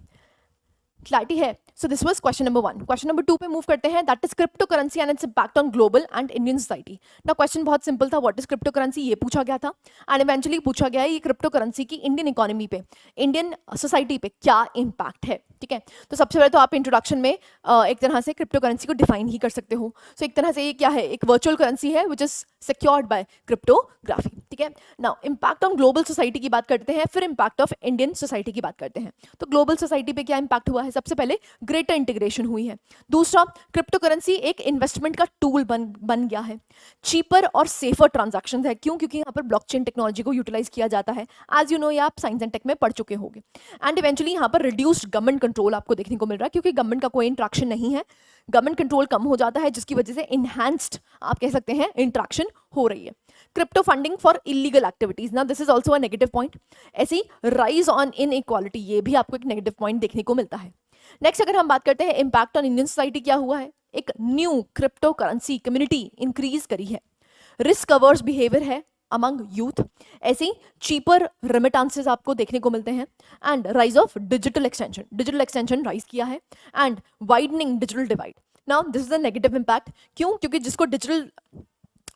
क्लैरिटी है? So this was question number 1। Question number 2 पे मूव करते हैं, that is crypto currency and it's impact on global and Indian society. ना क्वेश्चन बहुत सिंपल था, व्हाट इज क्रिप्टो करेंसी ये पूछा गया था एंड इवेंचुअली पूछा गया है ये क्रिप्टो करेंसी की इंडियन इकोनॉमी पे, इंडियन सोसाइटी पे क्या इम्पैक्ट है, ठीक है। तो सबसे पहले तो आप इंट्रोडक्शन में एक तरह से क्रिप्टो करेंसी को डिफाइन ही कर सकते हो। सो एक तरह से ये क्या है, एक वर्चुअल करेंसी है which is secured by cryptography, ठीक है। Now impact on global society की बात करते हैं, फिर इम्पैक्ट ऑफ इंडियन सोसाइटी की बात करते हैं। तो ग्लोबल सोसाइटी पे क्या इम्पैक्ट हुआ है, सबसे पहले ग्रेटर इंटीग्रेशन हुई है। दूसरा, क्रिप्टो करेंसी एक इन्वेस्टमेंट का टूल बन गया है। चीपर और सेफर ट्रांजैक्शंस है, क्यों, क्योंकि यहाँ पर ब्लॉकचेन टेक्नोलॉजी को यूटिलाइज किया जाता है। एज यू नो, ये आप साइंस एंड टेक में पढ़ चुके होंगे। एंड इवेंचुअली यहाँ पर रिड्यूस्ड गवर्नमेंट कंट्रोल आपको देखने को मिल रहा है, क्योंकि गवर्नमेंट का कोई इंट्रैक्शन नहीं है, गवर्नमेंट कंट्रोल कम हो जाता है, जिसकी वजह से इनहैंस्ड आप कह सकते हैं इंट्रैक्शन हो रही है। Crypto funding for illegal activities, ना this is also a negative point. ऐसी राइज ऑन इनइक्वालिटी, ये भी आपको एक नेगेटिव पॉइंट देखने को मिलता है। नेक्स्ट अगर हम बात करते हैं इम्पैक्ट ऑन इंडियन सोसाइटी, क्या हुआ है, एक new crypto currency community increase करी है, रिस्क अवर्स बिहेवियर है अमंग यूथ, ऐसे चीपर रेमिटेंसेस आपको देखने को मिलते हैं and rise of digital extension rise किया है and widening digital divide. Now this is a negative impact, क्यों, क्योंकि जिसको डिजिटल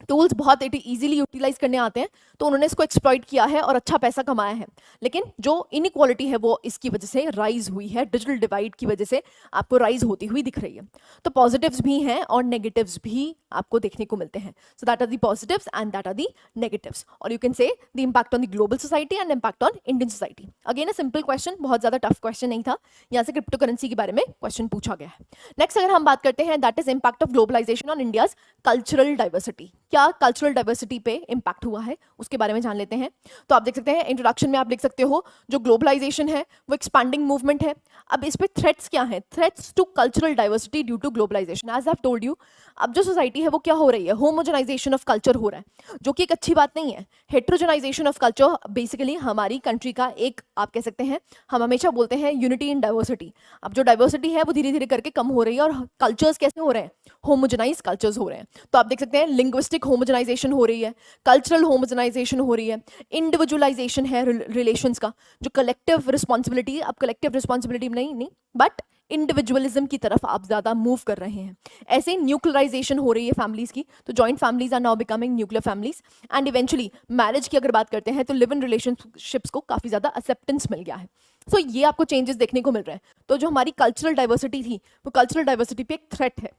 टूल्स बहुत इजीली यूटिलाइज करने आते हैं तो उन्होंने इसको एक्सप्लॉइट किया है और अच्छा पैसा कमाया है, लेकिन जो इनइक्वालिटी है वो इसकी वजह से राइज हुई है, डिजिटल डिवाइड की वजह से आपको राइज होती हुई दिख रही है। तो पॉजिटिव्स भी हैं और नेगेटिव्स भी आपको देखने को मिलते हैं। So that are the positives and that are the negatives, और you can say the impact on the global society and impact on Indian society. Again a simple question, बहुत ज्यादा टफ क्वेश्चन नहीं था, यहाँ से क्रिप्टो करेंसी के बारे में क्वेश्चन पूछा गया है। नेक्स्ट अगर हम बात करते हैं, that is impact of globalization on India's cultural diversity. क्या कल्चरल डाइवर्सिटी पे इम्पैक्ट हुआ है उसके बारे में जान लेते हैं। तो आप देख सकते हैं इंट्रोडक्शन में आप लिख सकते हो, जो ग्लोबलाइजेशन है वो एक्सपैंडिंग मूवमेंट है। अब इस पे थ्रेट्स क्या है, threats to cultural diversity due to globalization. As I have told you, अब जो सोसाइटी है वो क्या हो रही है, होमोजेनाइजेशन ऑफ कल्चर हो रहा है, जो कि एक अच्छी बात नहीं है। हेट्रोजेनाइजेशन ऑफ कल्चर बेसिकली हमारी कंट्री का एक आप कह सकते हैं, हम हमेशा बोलते हैं यूनिटी इन डाइवर्सिटी। अब जो डाइवर्सिटी है वो धीरे धीरे करके कम हो रही है और कल्चर्स कैसे हो रहे हैं, होमोजेनाइज कल्चर्स हो रहे हैं। तो आप देख सकते हैं लिंग्विस्टिक होमोजेनाइजेशन हो रही है, कल्चरल होमोजेनाइजेशन हो रही है, इंडिविजुअलाइजेशन है रिलेशंस का, जो कलेक्टिव रिस्पॉन्सिबिलिटी, अब कलेक्टिव रिस्पॉन्सिबिलिटी नहीं बट इंडिविजुअलिज्म की तरफ आप ज़्यादा मूव कर रहे हैं। ऐसे न्यूक्लियराइजेशन हो रही है फैमिलीज़ की, तो joint families are now becoming nuclear families, and eventually marriage की अगर बात करते हैं तो लिव इन रिलेशनशिप्स को काफ़ी ज़्यादा एक्सेप्टेंस मिल गया है। सो ये आपको चेंजेस देखने को मिल रहे हैं। तो जो हमारी कल्चरल डाइवर्सिटी थी, वो कल्चरल डाइवर्सिटी पे एक थ्रेट है,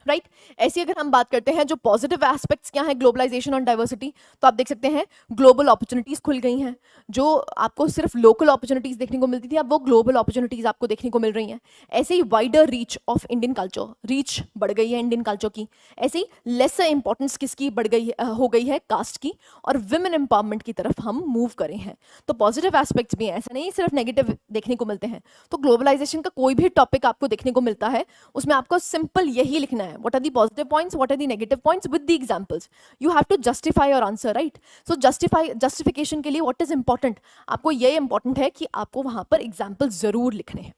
राइट ऐसी अगर हम बात करते हैं जो पॉजिटिव एस्पेक्ट्स क्या है ग्लोबलाइजेशन और डाइवर्सिटी, तो आप देख सकते हैं ग्लोबल अपॉर्चुनिटीज खुल गई हैं। जो आपको सिर्फ लोकल अपॉर्चुनिटीज देखने को मिलती थी, अब वो ग्लोबल अपॉर्चुनिटीज आपको देखने को मिल रही हैं। ऐसे ही wider reach of Indian culture, reach बढ़ गई है इंडियन कल्चर की। ऐसे ही लेसर इंपॉर्टेंस किसकी बढ़ गई हो गई है, कास्ट की, और विमेन एम्पावरमेंट की तरफ हम मूव करे हैं। तो पॉजिटिव एस्पेक्ट्स भी हैं, ऐसा नहीं सिर्फ नेगेटिव देखने को मिलते हैं। तो ग्लोबलाइजेशन का कोई भी टॉपिक आपको देखने को मिलता है, उसमें आपको सिंपल यही लिखना है, what are the positive points, what are the negative points with the examples. You have to justify your answer, right? So justification के लिए what is important, आपको ये important है कि आपको वहां पर examples जरूर लिखने हैं।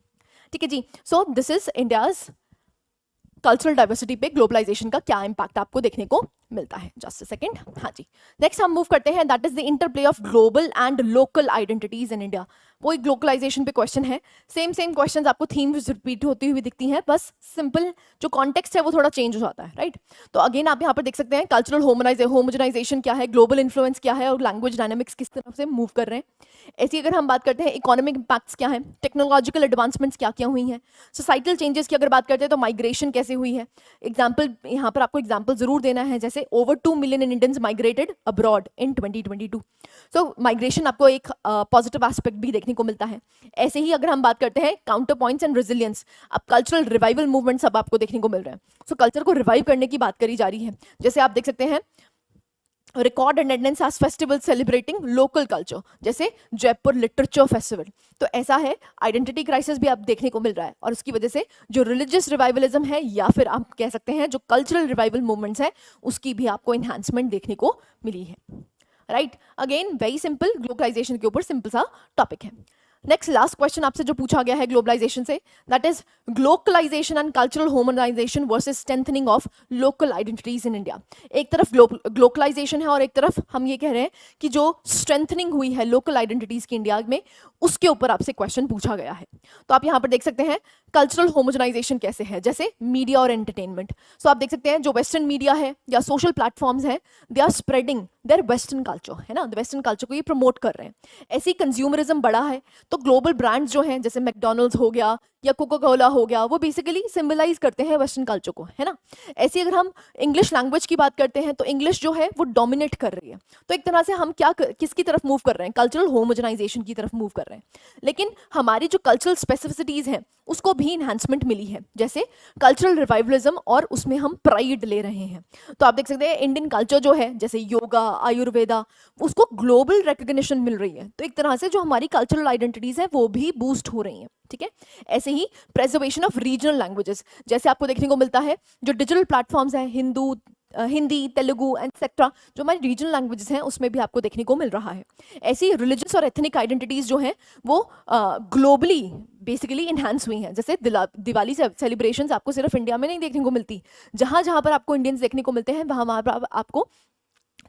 ठीक है जी। So this is India's cultural diversity पे ग्लोबलाइजेशन का क्या इंपैक्ट आपको देखने को मिलता है। जस्ट अ सेकंड, हाँ जी। नेक्स्ट हम मूव करते हैं, that is the interplay of global and local identities in India. वो एक ग्लोबलाइजेशन पे क्वेश्चन है। सेम क्वेश्चंस आपको थीम्स रिपीट होती हुई दिखती हैं, बस सिंपल जो कॉन्टेक्स्ट है वो थोड़ा चेंज हो जाता है, राइट। तो अगेन आप यहाँ पर देख सकते हैं कल्चरल होमोजेनाइजेशन क्या है, ग्लोबल इन्फ्लुएंस क्या है, और लैंग्वेज डायनामिक्स किस तरफ से मूव कर रहे हैं। ऐसी अगर हम बात करते हैं इकोनॉमिक इंपैक्ट्स क्या है, टेक्नोलॉजिकल एडवांसमेंट्स क्या क्या हुई हैं, सोसाइटल चेंजेस की अगर बात करते हैं तो माइग्रेशन कैसे हुई है। एग्जाम्पल यहाँ पर आपको एग्जाम्पल जरूर देना है, जैसे over 2 million Indians migrated abroad in 2022। So migration आपको एक पॉजिटिव एस्पेक्ट भी देखने को मिलता है। ऐसे ही अगर हम बात करते हैं काउंटर पॉइंट्स एंड रेजिलियंस, अब कल्चरल रिवाइवल मूवमेंट सब आपको देखने को मिल रहे हैं। सो कल्चर को रिवाइव करने की बात करी जा रही है। जैसे आप देख सकते हैं record attendance as festival celebrating local culture, जैसे जयपुर लिटरेचर फेस्टिवल। तो ऐसा है, आइडेंटिटी क्राइसिस भी आप देखने को मिल रहा है, और उसकी वजह से जो रिलीजियस रिवाइवलिज्म है, या फिर आप कह सकते हैं जो कल्चरल रिवाइवल मूवमेंट्स है, उसकी भी आपको एनहांसमेंट देखने को मिली है, right. Again very simple, globalization के ऊपर सिंपल सा टॉपिक है। नेक्स्ट लास्ट क्वेश्चन आपसे जो पूछा गया है ग्लोबलाइजेशन से, that is globalisation and cultural homogenization versus strengthening of local identities in India. एक तरफ ग्लोबलाइजेशन है और एक तरफ हम ये कह रहे हैं कि जो स्ट्रेंथनिंग हुई है लोकल आइडेंटिटीज की इंडिया में, उसके ऊपर आपसे क्वेश्चन पूछा गया है। तो आप यहाँ पर देख सकते हैं कल्चरल होमोजेनाइजेशन कैसे है, जैसे मीडिया और एंटरटेनमेंट। सो आप देख सकते हैं जो वेस्टर्न मीडिया है या सोशल प्लेटफॉर्म्स हैं, they are spreading their western culture, है ना, वेस्टर्न कल्चर को ये प्रमोट कर रहे हैं। ऐसी कंज्यूमरिज्म बढ़ा है, तो ग्लोबल ब्रांड्स जो हैं, जैसे मैकडोनल्ड्स हो गया या कोका कोला हो गया, वो बेसिकली सिंबलाइज करते हैं वेस्टर्न कल्चर को, है ना। ऐसी अगर हम इंग्लिश लैंग्वेज की बात करते हैं, तो इंग्लिश जो है वो डोमिनेट कर रही है। तो एक तरह से हम किसकी तरफ मूव कर रहे हैं, कल्चरल होमोजेनाइजेशन की तरफ मूव कर रहे हैं। लेकिन हमारी जो कल्चरल स्पेसिफिसिटीज हैं, उसको भी इन्हांसमेंट मिली है, जैसे कल्चरल रिवाइवलिज्म, और उसमें हम प्राइड ले रहे हैं। तो आप देख सकते हैं इंडियन कल्चर जो है, जैसे योगा, आयुर्वेदा, उसको ग्लोबल रिकग्निशन मिल रही है। तो एक तरह से जो हमारी कल्चरल आइडेंटिटीज है वो भी बूस्ट हो रही हैं, ठीक है। ऐसे ही प्रेजर्वेशन ऑफ रीजनल लैंग्वेजेस, जैसे आपको देखने को मिलता है जो डिजिटल प्लेटफॉर्म्स हैं, हिंदी, तेलुगु एटसेट्रा, जो हमारी रीजनल लैंग्वेजेस हैं, उसमें भी आपको देखने को मिल रहा है। ऐसी रिलीजियस और एथनिक आइडेंटिटीज जो हैं वो ग्लोबली बेसिकली इन्हांस हुई हैं। जैसे दिवाली सेलिब्रेशंस आपको सिर्फ इंडिया में नहीं देखने को मिलती, जहाँ जहाँ पर आपको इंडियंस देखने को मिलते हैं, वहाँ पर आपको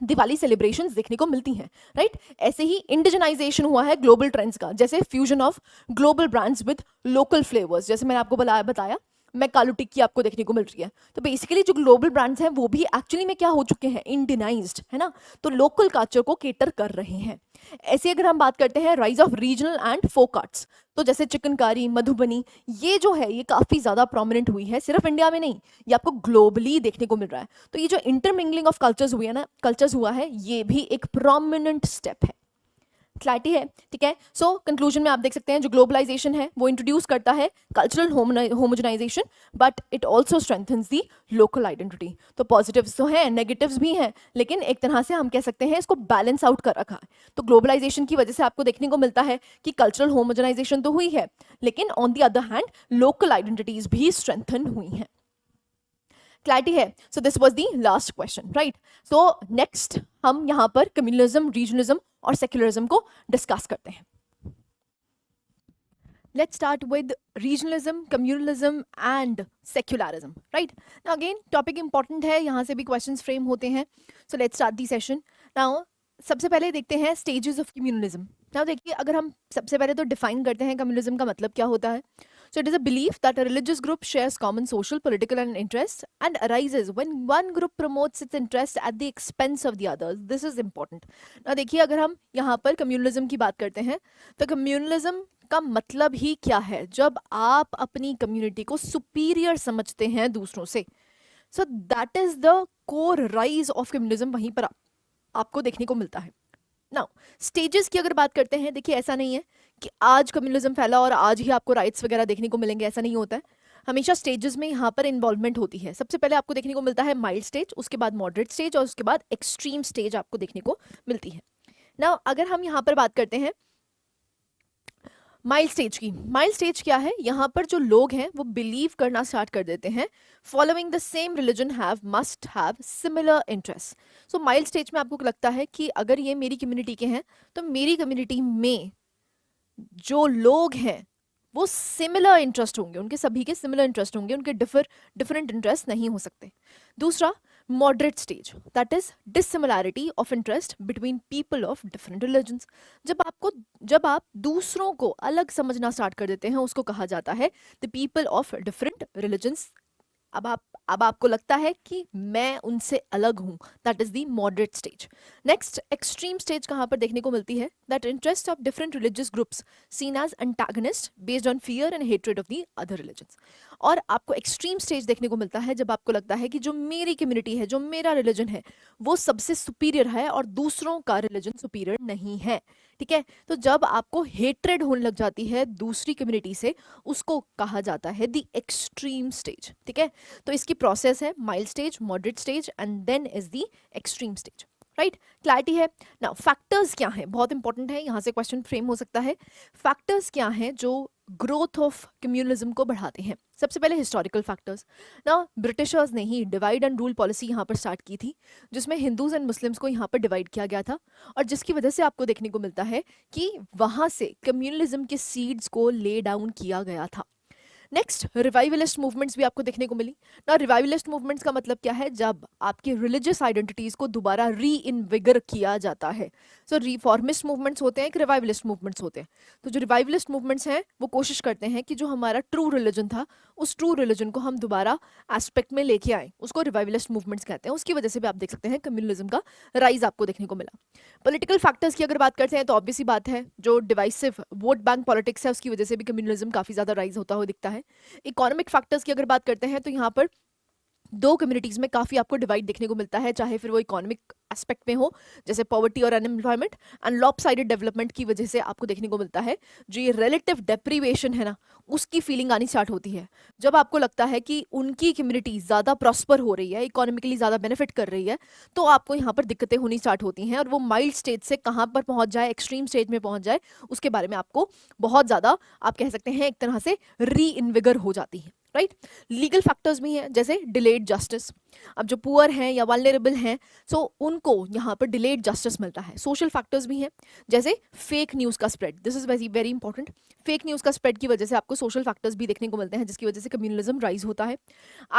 दिवाली सेलिब्रेशंस देखने को मिलती हैं, राइट। ऐसे ही इंडिजनाइजेशन हुआ है ग्लोबल ट्रेंड्स का, जैसे fusion of global brands with local flavours, जैसे मैंने आपको बताया मैकालू टिक्की आपको देखने को मिल रही है। तो बेसिकली जो ग्लोबल ब्रांड्स हैं वो भी एक्चुअली में क्या हो चुके हैं, इंडियनाइज्ड, है ना, तो लोकल कल्चर को केटर कर रहे हैं। ऐसे अगर हम बात करते हैं rise of regional and folk arts, तो जैसे चिकनकारी, मधुबनी, ये जो है ये काफ़ी ज़्यादा प्रोमिनेंट हुई है, सिर्फ इंडिया में नहीं, ये आपको ग्लोबली देखने को मिल रहा है। तो ये जो इंटरमिंगलिंग ऑफ कल्चर्स हुई है ना, कल्चर्स हुआ है, ये भी एक प्रोमिनेंट स्टेप है। क्लैरिटी है, ठीक है। सो कंक्लूजन में आप देख सकते हैं जो ग्लोबलाइजेशन है वो इंट्रोड्यूस करता है cultural homogenization, but it also strengthens the local identity. तो पॉजिटिव्स तो हैं, नेगेटिव्स भी हैं, लेकिन एक तरह से हम कह सकते हैं इसको बैलेंस आउट कर रखा है। तो ग्लोबलाइजेशन की वजह से आपको देखने को मिलता है कि कल्चरल होमोजेनाइजेशन तो हुई है, लेकिन on the other hand local identities भी स्ट्रेंथन हुई हैं। क्लैरिटी है। So this was the last question, right. So next हम यहाँ पर कम्युनलिज्म, रीजनलिज्म और सेक्युलरिज्म को डिस्कस करते हैं। Let's start with regionalism, communalism and secularism, right? Now again, topic important है, यहाँ से भी questions frame होते हैं. So let's start the session. Now सबसे पहले देखते हैं stages of communalism. Now देखिए, अगर हम सबसे पहले तो define करते हैं communalism का मतलब क्या होता है. So it is a belief that a religious group shares common social, political and interests and arises when one group promotes its interests at the expense of the others. This is important. Now देखिए, अगर हम यहाँ पर communalism की बात करते हैं तो कम्युनलिज्म का मतलब ही क्या है? जब आप अपनी कम्युनिटी को सुपीरियर समझते हैं दूसरों से. सो that is the core rise of communalism. वहीं पर आपको देखने को मिलता है. नाउ स्टेजेस की अगर बात करते हैं, देखिए ऐसा नहीं है कि आज कम्युनलिज्म फैला और आज ही आपको राइट्स वगैरह देखने को मिलेंगे, ऐसा नहीं होता है. हमेशा स्टेजेस में यहाँ पर इन्वॉल्वमेंट होती है. सबसे पहले आपको देखने को मिलता है माइल्ड स्टेज, उसके बाद मॉडरेट स्टेज और उसके बाद एक्सट्रीम स्टेज आपको देखने को मिलती है. नाउ अगर हम यहाँ पर बात करते हैं माइल्ड स्टेज की, माइल्ड स्टेज क्या है? यहाँ पर जो लोग हैं वो बिलीव करना स्टार्ट कर देते हैं following the same religion have must have similar interest. So mild stage में आपको लगता है कि अगर ये मेरी कम्युनिटी के हैं तो मेरी कम्युनिटी में जो लोग हैं वो सिमिलर इंटरेस्ट होंगे, उनके सभी के सिमिलर इंटरेस्ट होंगे, उनके डिफरेंट इंटरेस्ट नहीं हो सकते. दूसरा moderate stage, that is dissimilarity of interest between people of different religions. जब आप दूसरों को अलग समझना स्टार्ट कर देते हैं उसको कहा जाता है the people of different religions. अब आपको लगता है कि मैं उनसे अलग हूं, that is the moderate stage. Next extreme stage कहां पर देखने को मिलती है? That interest of different religious groups seen as antagonist based on fear and hatred of the other religions. और आपको एक्सट्रीम स्टेज देखने को मिलता है जब आपको लगता है कि जो मेरी कम्युनिटी है, जो मेरा रिलीजन है, वो सबसे सुपीरियर है और दूसरों का रिलीजन सुपीरियर नहीं है. ठीक है, तो जब आपको हेट्रेड होने लग जाती है दूसरी कम्युनिटी से, उसको कहा जाता है द एक्सट्रीम स्टेज. ठीक है, तो इसकी प्रोसेस है mild stage, moderate stage and then is the extreme stage. Right, clarity है. नाउ फैक्टर्स क्या हैं? बहुत इंपॉर्टेंट है, यहां से क्वेश्चन फ्रेम हो सकता है. फैक्टर्स क्या हैं जो ग्रोथ ऑफ कम्युनलिज्म को बढ़ाते हैं? सबसे पहले हिस्टोरिकल फैक्टर्स. ना ब्रिटिशर्स ने ही डिवाइड एंड रूल पॉलिसी यहाँ पर स्टार्ट की थी, जिसमें हिंदूज एंड मुस्लिम्स को यहाँ पर डिवाइड किया गया था और जिसकी वजह से आपको देखने को मिलता है कि वहाँ से कम्युनलिज्म के सीड्स को ले डाउन किया गया था. नेक्स्ट रिवाइवलिस्ट मूवमेंट्स भी आपको देखने को मिली. ना रिवाइवलिस्ट मूवमेंट्स का मतलब क्या है? जब आपकी रिलीजियस आइडेंटिटीज को दोबारा री इनविगर किया जाता है. सो रिफॉर्मिस्ट मूवमेंट्स होते हैं, एक रिवाइवलिस्ट मूवमेंट्स होते हैं. तो जो रिवाइवलिस्ट मूवमेंट्स हैं वो कोशिश करते हैं कि जो हमारा ट्रू रिलीजन था उस ट्रू रिलीजन को हम दोबारा एस्पेक्ट में लेके आए, उसको रिवाइवलिस्ट मूवमेंट्स कहते हैं. उसकी वजह से भी आप देख सकते हैं कम्युनलिज्म का राइज आपको देखने को मिला. पॉलिटिकल फैक्टर्स की अगर बात करते हैं तो ऑब्वियसली बात है जो डिवाइसिव वोट बैंक पॉलिटिक्स है उसकी वजह से भी कम्युनलिज्म काफी ज्यादा राइज होता हुआ दिखता है. इकोनॉमिक फैक्टर्स की अगर बात करते हैं तो यहाँ पर दो कम्युनिटीज में काफी आपको डिवाइड देखने को मिलता है, चाहे फिर वो इकोनॉमिक एस्पेक्ट में हो जैसे पॉवर्टी और अनएम्प्लॉयमेंट, एंड लॉपसाइडेड डेवलपमेंट की वजह से आपको देखने को मिलता है जो ये रिलेटिव डेप्रीवेशन है ना, उसकी फीलिंग आनी स्टार्ट होती है. जब आपको लगता है कि उनकी कम्युनिटी ज्यादा प्रॉस्पर हो रही है, इकोनॉमिकली ज्यादा बेनिफिट कर रही है, तो आपको यहाँ पर दिक्कतें होनी स्टार्ट होती हैं और वो माइल्ड स्टेज से कहाँ पर पहुंच जाए, एक्सट्रीम स्टेज में पहुंच जाए, उसके बारे में आपको बहुत ज्यादा आप कह सकते हैं एक तरह से री इनविगर हो जाती है. राइट, लीगल फैक्टर्स भी हैं जैसे डिलेड जस्टिस. अब जो पुअर हैं या वल्नरेबल हैं सो उनको यहाँ पर डिलेड जस्टिस मिलता है. सोशल फैक्टर्स भी हैं जैसे फेक न्यूज़ का spread, this is very very important. Fake news का स्प्रेड की वजह से आपको सोशल फैक्टर्स भी देखने को मिलते हैं जिसकी वजह से कम्युनलिज्म राइज होता है.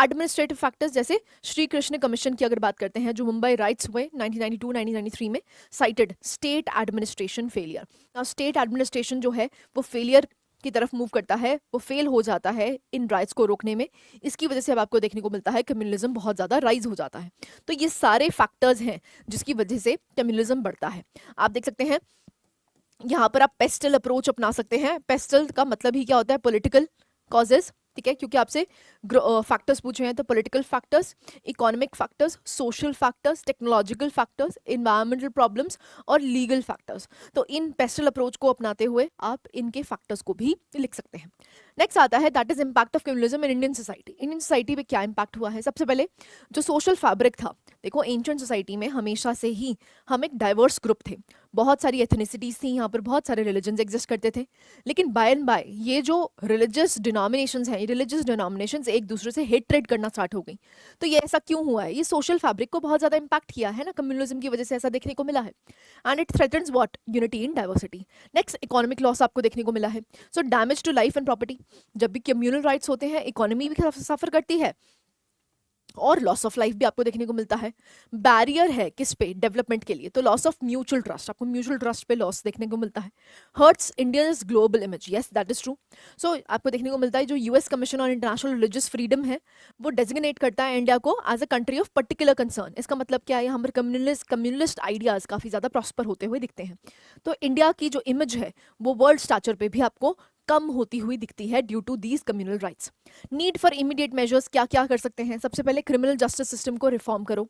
एडमिनिस्ट्रेटिव फैक्टर्स जैसे श्री कृष्ण कमीशन की अगर बात करते हैं जो मुंबई राइट्स हुए 1992-1993 में, cited state administration failure. Now state administration जो है वो फेलियर की तरफ मूव करता है, वो फेल हो जाता है इन राइट्स को रोकने में. इसकी वजह से अब आपको देखने को मिलता है कम्युनलिज्म बहुत ज़्यादा राइज हो जाता है. तो ये सारे फैक्टर्स हैं जिसकी वजह से कम्युनलिज्म बढ़ता है. आप देख सकते हैं यहाँ पर आप पेस्टल अप्रोच अपना सकते हैं. पेस्टल का मतलब ही क्या होता है? Political causes. ठीक है, क्योंकि आपसे फैक्टर्स पूछे हैं तो political factors, economic factors, social factors, technological factors, environmental problems और लीगल फैक्टर्स. तो इन पेस्टल अप्रोच को अपनाते हुए आप इनके फैक्टर्स को भी लिख सकते हैं. नेक्स्ट आता है that is impact of communalism in Indian society. Indian society पे क्या इम्पैक्ट हुआ है? सबसे पहले जो सोशल फैब्रिक था, देखो एंशिएंट सोसाइटी में हमेशा से ही हम एक डाइवर्स ग्रुप थे, बहुत सारी एथनिसिटीज थी, यहाँ पर बहुत सारे रिलीजन्स एग्जिस्ट करते थे. लेकिन बाय एंड बाय ये जो रिलीजियस डिनोमिनेशंस हैं, रिलीजियस डिनोमिनेशंस एक दूसरे से हेट्रेड करना स्टार्ट हो गई. तो ये ऐसा क्यों हुआ है? ये सोशल फैब्रिक को बहुत ज्यादा इम्पैक्ट किया है ना, कम्युनलिज्म की वजह से ऐसा देखने को मिला है. And it threatens what? Unity in diversity. Next economic loss आपको देखने को मिला है. So damage to life and property. जब भी कम्युनल राइट्स होते हैं इकोनॉमी भी सफर करती है और लॉस ऑफ लाइफ भी आपको देखने को मिलता है। बैरियर है किस पे, डेवलपमेंट के लिए, तो लॉस ऑफ म्यूचुअल ट्रस्ट, आपको म्यूचुअल ट्रस्ट पे लॉस देखने को मिलता है। Hurts India's global image, yes that is true. So आपको देखने को मिलता है जो US commission on international religious freedom है वो डेजिग्नेट करता है इंडिया को as a country of particular concern. इसका मतलब क्या है, यहाँ पर कम्युनलिस्ट आइडियाज काफी ज्यादा प्रॉस्पर होते हुए दिखते हैं। तो इंडिया की जो इमेज है वो वर्ल्ड स्टैचर पे भी आपको कम होती हुई दिखती है ड्यू टू these communal riots. Need for immediate measures, क्या क्या कर सकते हैं, सबसे पहले क्रिमिनल जस्टिस सिस्टम को रिफॉर्म करो।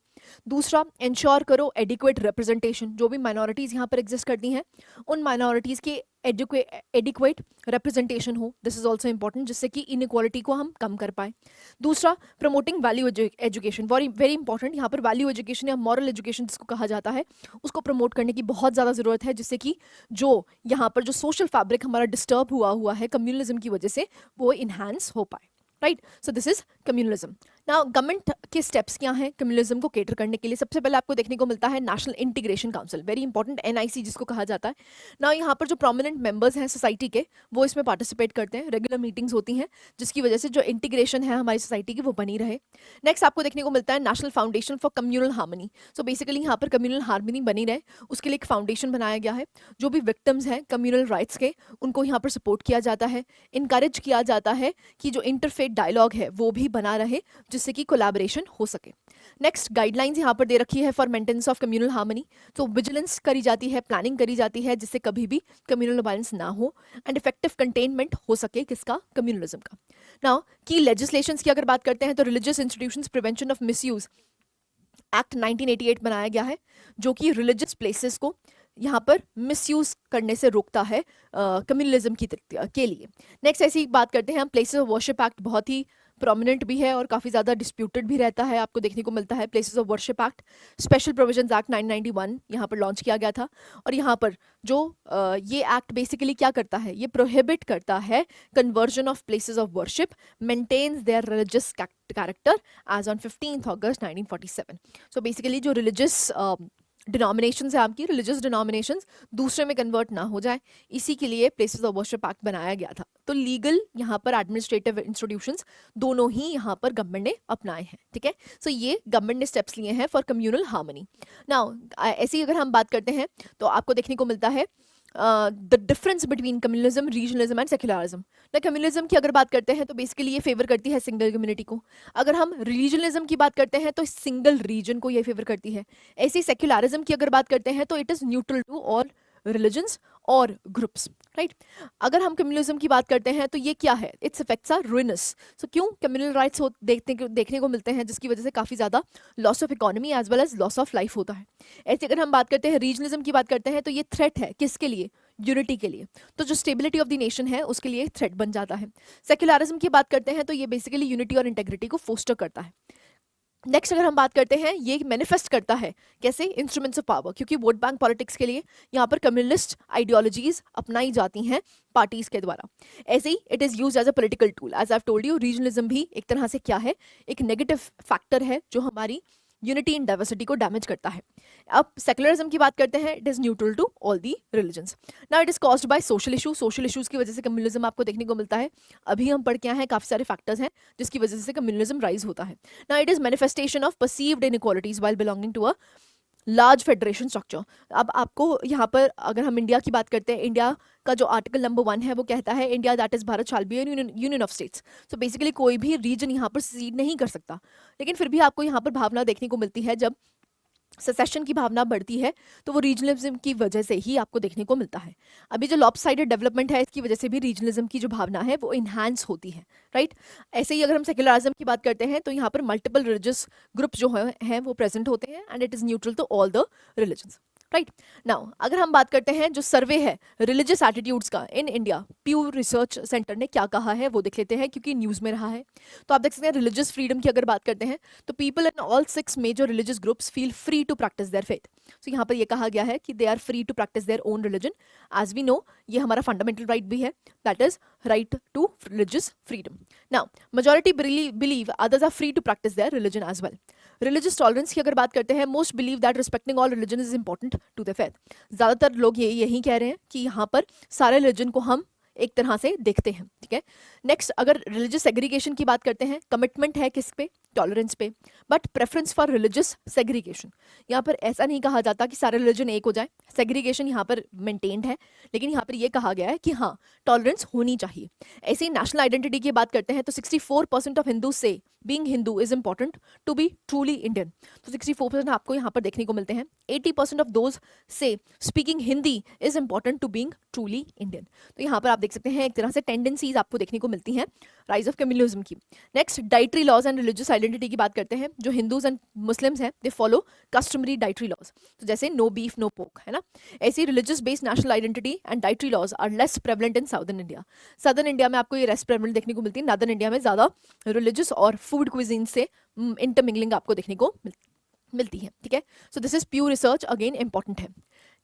दूसरा, इंश्योर करो एडिक्वेट रिप्रेजेंटेशन, जो भी माइनॉरिटीज यहाँ पर एग्जिस्ट करती हैं उन माइनॉरिटीज की एडिक्वेट रिप्रेजेंटेशन हो, दिस इज ऑल्सो इंपॉर्टेंट, जिससे कि इनइक्वालिटी को हम कम कर पाए। दूसरा, promoting value education, very important, यहाँ पर वैल्यू एजुकेशन या मॉरल एजुकेशन जिसको कहा जाता है उसको प्रमोट करने की बहुत ज़्यादा ज़रूरत है, जिससे कि जो यहाँ पर जो सोशल फैब्रिक हमारा डिस्टर्ब हुआ है कम्युनलिज्म की वजह से वो इन्हांस हो पाए। Right, so this is communalism. Now government के स्टेप्स क्या हैं कम्युनलिज्म को केटर करने के लिए? सबसे पहले आपको देखने को मिलता है national integration council, very important, NIC जिसको कहा जाता है। नाउ यहाँ पर जो प्रोमिनेंट मेंबर्स हैं सोसाइटी के वो इसमें पार्टिसिपेट करते हैं, रेगुलर मीटिंग्स होती हैं जिसकी वजह से जो इंटीग्रेशन है हमारी सोसाइटी की वो बनी रहे। नेक्स्ट आपको देखने को मिलता है national foundation for communal harmony. So basically यहाँ पर कम्युनल हार्मनी बनी रहे उसके लिए एक फाउंडेशन बनाया गया है। जो भी विक्टिम्स हैं कम्युनल राइट्स के उनको यहाँ पर सपोर्ट किया जाता है, इनकरेज किया जाता है कि जो इंटरफेथ डायलॉग है वो भी बना रहे जिससे कि कोलैबोरेशन हो सके। नेक्स्ट, गाइडलाइंस यहाँ पर दे रखी है for maintenance of communal harmony. तो विजिलेंस करी जाती है, प्लानिंग करी जाती है जिससे कभी भी कम्युनल वायलेंस ना हो एंड इफेक्टिव कंटेनमेंट हो सके किसका, कम्युनलिज्म का। नाउ की लेजिस्लेशंस की अगर बात करते हैं तो religious institutions prevention of misuse act 1988 बनाया गया है जो कि रिलीजियस प्लेसेस को यहाँ पर मिसयूज करने से रोकता है कम्युनलिज्म के लिए। नेक्स्ट ऐसी बात करते हैं हम प्लेसेस ऑफ वर्शिप एक्ट, बहुत ही प्रोमिनेंट भी है और काफ़ी ज़्यादा डिस्प्यूटेड भी रहता है, आपको देखने को मिलता है। Places of worship act, special provisions act 1991 यहाँ पर लॉन्च किया गया था और यहाँ पर जो ये एक्ट बेसिकली क्या करता है, ये प्रोहिबिट करता है conversion of places of worship, maintains their religious character as on 15 August 1947। So basically जो रिलीजियस डिनोमिनेशंस है आपकी, रिलीजियस डिनोमिनेशंस दूसरे में कन्वर्ट ना हो जाए, इसी के लिए प्लेसेस ऑफ वर्शिप एक्ट बनाया गया था। तो लीगल यहाँ पर एडमिनिस्ट्रेटिव इंस्टीट्यूशंस दोनों ही यहाँ पर गवर्नमेंट ने अपनाए हैं, ठीक है। सो ये गवर्नमेंट ने स्टेप्स लिए हैं फॉर कम्युनल हार्मनी। नाउ ऐसे ही अगर हम बात करते हैं तो आपको देखने को मिलता है the difference between communalism, regionalism and secularism. ना कम्युनलिज्म की अगर बात करते हैं तो बेसिकली ये फेवर करती है सिंगल कम्युनिटी को। अगर हम रीजनलिज्म की बात करते हैं तो सिंगल रीजन को ये फेवर करती है। ऐसे ही सेक्युलरिज्म की अगर बात करते हैं तो it is neutral to all religions और ग्रुप्स, राइट। अगर हम कम्युनलिज्म की बात करते हैं तो ये क्या है, इट्स इफेक्ट्स आर रुइनस। सो क्यों, कम्युनल राइट्स देखने को मिलते हैं जिसकी वजह से काफ़ी ज़्यादा loss of economy as well as loss of life होता है। ऐसे अगर हम बात करते हैं रीजनलिज्म की बात करते हैं तो ये थ्रेट है किसके लिए, यूनिटी के लिए, तो जो स्टेबिलिटी ऑफ द नेशन है उसके लिए थ्रेट बन जाता है। सेक्युलरिज्म की बात करते हैं तो ये बेसिकली यूनिटी और इंटेग्रिटी को फोस्टर करता है। नेक्स्ट अगर हम बात करते हैं ये मैनिफेस्ट करता है कैसे, इंस्ट्रूमेंट्स ऑफ पावर, क्योंकि वोट बैंक पॉलिटिक्स के लिए यहाँ पर कम्युनलिस्ट आइडियोलॉजीज अपनाई जाती हैं पार्टीज के द्वारा। ऐसे ही it is use as a political tool. As I told you, regionalism भी एक तरह से क्या है, एक नेगेटिव फैक्टर है जो हमारी यूनिटी इन डाइवर्सिटी को डैमेज करता है। अब सेक्युलरिज्म की बात करते हैं, it is neutral to all the religions. Now it is caused by social issue, social issues की वजह से कम्युनलिज्म आपको देखने को मिलता है। अभी हम पढ़ के आए हैं, काफी सारे फैक्टर्स हैं जिसकी वजह से कम्युनलिज्म राइज होता है। Now it is manifestation of perceived inequalities while belonging to a large federation structure. अब आपको यहाँ पर अगर हम इंडिया की बात करते हैं, इंडिया का जो आर्टिकल नंबर 1 है वो कहता है India that is Bharat shall be an union of states. So basically कोई भी रीजन यहाँ पर सीड नहीं कर सकता, लेकिन फिर भी आपको यहाँ पर भावना देखने को मिलती है, जब सेसेशन की भावना बढ़ती है तो वो रीजनलिज्म की वजह से ही आपको देखने को मिलता है। अभी जो लॉपसाइडेड डेवलपमेंट है इसकी वजह से भी रीजनलिज्म की जो भावना है वो इन्हांस होती है, राइट। ऐसे ही अगर हम सेक्युलरिज्म की बात करते हैं तो यहाँ पर मल्टीपल रिलीजियस ग्रुप्स जो हैं वो प्रेजेंट होते हैं and it is neutral to all the religions, right. Now अगर हम बात करते हैं जो सर्वे है रिलीजियस एटीट्यूड्स का इन इंडिया, प्यू रिसर्च सेंटर ने क्या कहा है वो देख लेते हैं क्योंकि न्यूज़ में रहा है। तो आप देख सकते हैं रिलीजियस फ्रीडम की अगर बात करते हैं तो people in all 6 major religious groups feel free to practice their faith. So यहाँ पर ये कहा गया है कि they are free to practice their own religion. As we know ये हमारा फंडामेंटल राइट भी है, that is right to religious freedom. Now majority believe others are free to practice their religion as well. Religious tolerance की अगर बात करते हैं, most believe that respecting all religion is important to the faith. ज्यादातर लोग यही कह रहे हैं कि यहाँ पर सारे रिलीजन को हम एक तरह से देखते हैं, ठीक है। नेक्स्ट अगर रिलीजियस सेग्रीगेशन की बात करते हैं, कमिटमेंट है किस पे, टॉलरेंस पे, but preference for religious segregation. यहाँ पर ऐसा नहीं कहा जाता कि सारे रिलीजन एक हो जाए, सेग्रीगेशन यहाँ पर मेंटेन्ड है, लेकिन यहाँ पर ये कहा गया है कि हाँ टॉलरेंस होनी चाहिए। ऐसे ही नेशनल आइडेंटिटी की बात करते हैं तो 64% ऑफ हिंदू से being Hindu is important to be truly Indian. तो 64% आपको यहाँ पर देखने को मिलते हैं। 80% ऑफ दोज से speaking Hindi is important to being truly Indian. तो यहाँ पर आप देख सकते हैं एक तरह से टेंडेंसीज आपको देखने को मिलती हैं राइज ऑफ कम्युनलिज्म की। Next dietary laws and religious identity की बात करते हैं। जो हिंदूज एंड मुस्लिम्स हैं they follow customary dietary laws, तो जैसे नो बीफ नो पोक, है ना। ऐसी religious based national identity and dietary laws are less prevalent in southern India. Southern India में आपको ये लेस प्रेवलेंट देखने को मिलती है, नॉर्दर्न इंडिया में ज़्यादा रिलीजियस और फूड क्विजीन से इंटरमिंगलिंग आपको देखने को मिलती है, ठीक है। So this is pure research, again important है।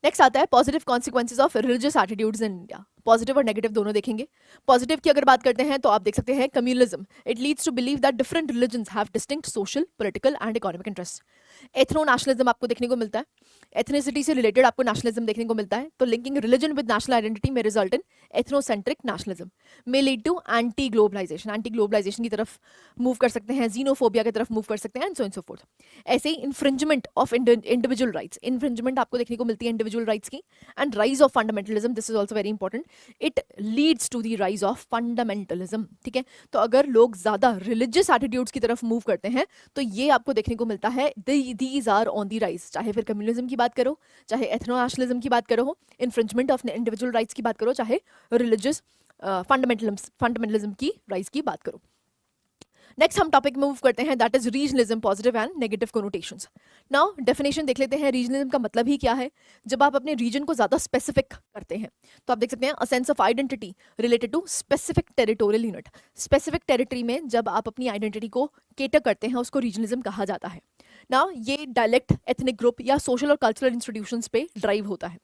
नेक्स्ट आता है positive consequences of religious attitudes in India. Positive और नेगेटिव दोनों देखेंगे। पॉजिटिव की अगर बात करते हैं तो आप देख सकते हैं communalism, it leads to believe that different religions have distinct social, political and economic interest. Ethno nationalism आपको देखने को मिलता है, एथनिसिटी से रिलेटेड आपको नेशनलिज्म देखने को मिलता है। तो linking religion with national identity में रिजल्ट इन एथनोसेंट्रिक नेशनलिज्म, में lead to anti globalization, anti globalization की तरफ मूव कर सकते हैं, जीनोफोबिया की तरफ मूव कर सकते हैं, and so and so forth. ऐसे ही infringement of individual rights, infringement आपको देखने को मिलती है इंडिविजुअल राइट्स की, and rise of fundamentalism, this is also very important, it leads to the rise of fundamentalism, ठीक है। तो अगर लोग ज्यादा रिलीजियस एटीट्यूड्स की तरफ मूव करते हैं तो ये आपको देखने को मिलता है, these are on the rise. चाहे फिर कम्युनलिज्म की बात करो, चाहे एथनो नेशनलिज्म की बात करो, इन्फ्रिंजमेंट ऑफ इंडिविजुअल राइट्स की बात करो, चाहे रिलीजियस फंडामेंटलिज्म की राइज की बात करो। नेक्स्ट हम टॉपिक मूव करते हैं, that is regionalism, positive and negative connotations. Now definition देख लेते हैं, रीजनलिज्म का मतलब ही क्या है। जब आप अपने रीजन को ज्यादा स्पेसिफिक करते हैं तो आप देख सकते हैं a sense of identity related to specific territorial unit. Specific territory में जब आप अपनी आइडेंटिटी को केटर करते हैं उसको रीजनलिज्म कहा जाता है। नाउ ये डायलेक्ट, एथनिक ग्रुप या सोशल और कल्चरल इंस्टीट्यूशंस पे ड्राइव होता है।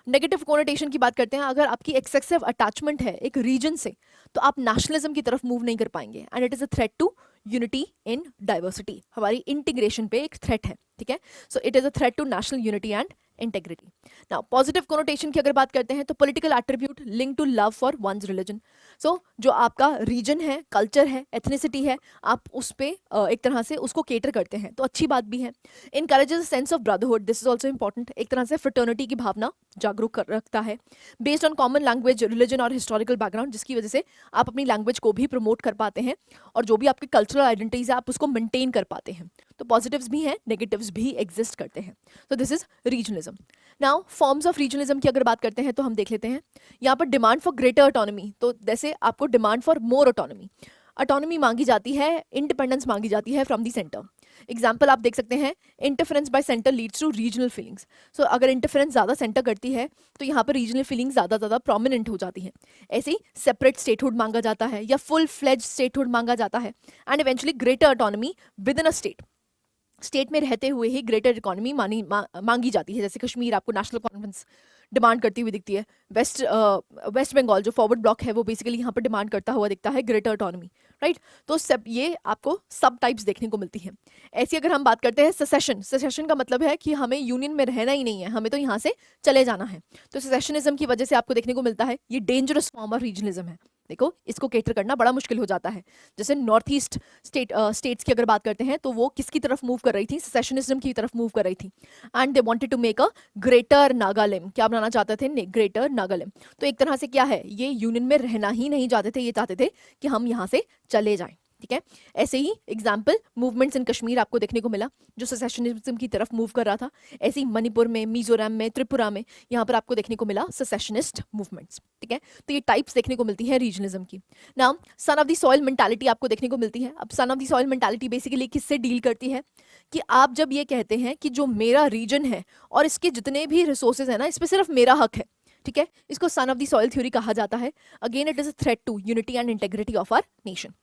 नेगेटिव कोनोटेशन की बात करते हैं, अगर आपकी एक्सेसिव अटैचमेंट है एक रीजन से तो आप नेशनलिज्म की तरफ मूव नहीं कर पाएंगे, and it is a threat to unity in diversity, हमारी इंटीग्रेशन पे एक थ्रेट है, ठीक है। So it is a threat to national unity and integrity. Now positive connotation की अगर बात करते हैं तो political attribute link to love for one's religion. So जो आपका रीजन है, कल्चर है, एथनिसिटी है, आप उस पर एक तरह से उसको केटर करते हैं तो अच्छी बात भी है। Encourages a sense of brotherhood, this is also important, एक तरह से फ्रेटर्निटी की भावना जागरूक रखता है। Based on common language, religion और हिस्टोरिकल बैकग्राउंड, जिसकी वजह से आप अपनी लैंग्वेज को भी प्रमोट कर पाते हैं और जो भी आपकी कल्चरल आइडेंटिटीज है आप उसको मेंटेन कर पाते हैं। तो पॉजिटिव्स भी हैं, नेगेटिव्स भी एग्जिस्ट करते हैं। तो this is regionalism. Now forms of regionalism की अगर बात करते हैं तो हम देख लेते हैं यहाँ पर डिमांड फॉर ग्रेटर ऑटोनॉमी, तो जैसे आपको demand for more autonomy, autonomy मांगी जाती है, इंडिपेंडेंस मांगी जाती है फ्रॉम द सेंटर। एग्जाम्पल आप देख सकते हैं, interference by center leads to regional feelings. So अगर इंटरफेरेंस ज़्यादा सेंटर करती है तो यहाँ पर रीजनल फीलिंग्स ज़्यादा प्रोमिनेंट हो जाती हैं। ऐसे ही सेपरेट स्टेटहुड मांगा जाता है या फुल फ्लेज स्टेटहुड मांगा जाता है, and eventually greater autonomy with in a state में रहते हुए ही ग्रेटर इकोनॉमी मांगी जाती है। जैसे कश्मीर आपको नेशनल कॉन्फ्रेंस डिमांड करती हुई दिखती है, वेस्ट बंगाल जो फॉरवर्ड ब्लॉक है वो बेसिकली यहाँ पर डिमांड करता हुआ दिखता है ग्रेटर ऑटोनॉमी, राइट। तो सब ये आपको सब टाइप्स देखने को मिलती हैं। ऐसी अगर हम बात करते हैं सेसेशन, सेसेशन का मतलब है कि हमें यूनियन में रहना ही नहीं है, हमें तो यहाँ से चले जाना है। तो सेसेशनिज्म की वजह से आपको देखने को मिलता है ये डेंजरस फॉर्म ऑफ रीजनलिज्म है। देखो इसको केटर करना बड़ा मुश्किल हो जाता है। जैसे नॉर्थ ईस्ट स्टेट्स की अगर बात करते हैं तो वो किसकी तरफ मूव कर रही थी, सेसेशनिज्म की तरफ मूव कर रही थी, and they wanted to make a greater Nagaland, क्या बनाना चाहते थे, ग्रेटर नागालैंड। तो एक तरह से क्या है, ये यूनियन में रहना ही नहीं चाहते थे, ये चाहते थे कि हम यहाँ से चले जाएं, ठीक है। ऐसे ही एग्जाम्पल मूवमेंट्स इन कश्मीर आपको देखने को मिला जो सेसेशनिज्म की तरफ मूव कर रहा था। ऐसे ही मणिपुर में, मिजोरम में, त्रिपुरा में यहाँ पर आपको देखने को मिला सेसेशनिस्ट मूवमेंट्स, ठीक है। तो ये टाइप्स देखने को मिलती है रीजनलिज्म की। Now sun of the soil mentality आपको देखने को मिलती है। अब सन of the soil mentality basically किससे डील करती है कि आप जब ये कहते हैं कि जो मेरा रीजन है और इसके जितने भी रिसोर्सेज है ना, इस पर सिर्फ मेरा हक है, ठीक है, इसको son of the soil theory कहा जाता है। Again it is a threat to unity and integrity of our nation.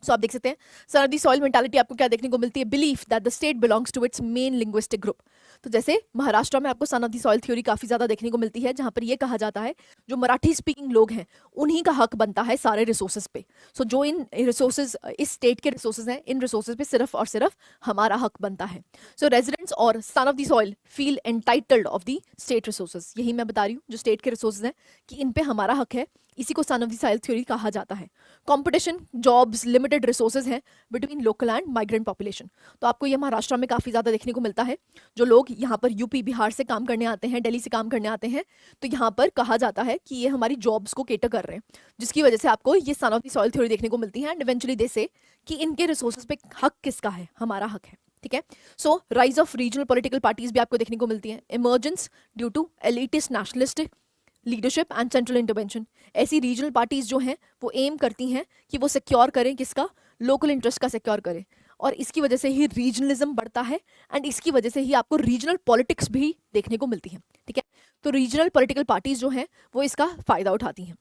So आप देख सकते हैं son of the soil mentality आपको क्या देखने को मिलती है, belief that the state belongs to its main linguistic group. तो जैसे महाराष्ट्र में आपको son of the soil theory काफी ज्यादा देखने को मिलती है, जहां पर यह कहा जाता है जो मराठी स्पीकिंग लोग हैं उन्हीं का हक बनता है सारे रिसोर्सेज पे। सो जो इन रिसोर्सेज, इस स्टेट के रिसोर्सेज हैं, इन रिसोर्सेज पे सिर्फ और सिर्फ हमारा हक बनता है। सो रेजिडेंट्स और सन of the soil feel entitled of the state resources. यही मैं बता रही हूँ, जो स्टेट के रिसोर्सेज हैं कि इन पे हमारा हक है, इसी को सन ऑफ द सॉइल थ्योरी कहा जाता है। कंपटीशन, जॉब्स, लिमिटेड रिसोर्सेज हैं between local and migrant population. तो आपको ये महाराष्ट्र में काफ़ी ज़्यादा देखने को मिलता है। जो लोग यहाँ पर यूपी, बिहार से काम करने आते हैं, दिल्ली से काम करने आते हैं, तो यहाँ पर कहा जाता है कि ये हमारी जॉब्स को केटर कर रहे हैं, जिसकी वजह से आपको ये सन ऑफ द सॉइल थ्योरी देखने को मिलती है। एंड इवेंचुअली दे से कि इनके रिसोर्सेज पे हक किसका है, हमारा हक है। ठीक है। So rise of regional political parties भी आपको देखने को मिलती है। Emergence due to elitist nationalist leadership and central intervention. ऐसी रीजनल पार्टीज जो हैं वो एम करती हैं कि वो सिक्योर करें, किसका, लोकल इंटरेस्ट का सिक्योर करें, और इसकी वजह से ही रीजनलिज्म बढ़ता है एंड इसकी वजह से ही आपको रीजनल पॉलिटिक्स भी देखने को मिलती है। ठीक है। तो रीजनल पॉलिटिकल पार्टीज जो हैं वो इसका फायदा उठाती हैं।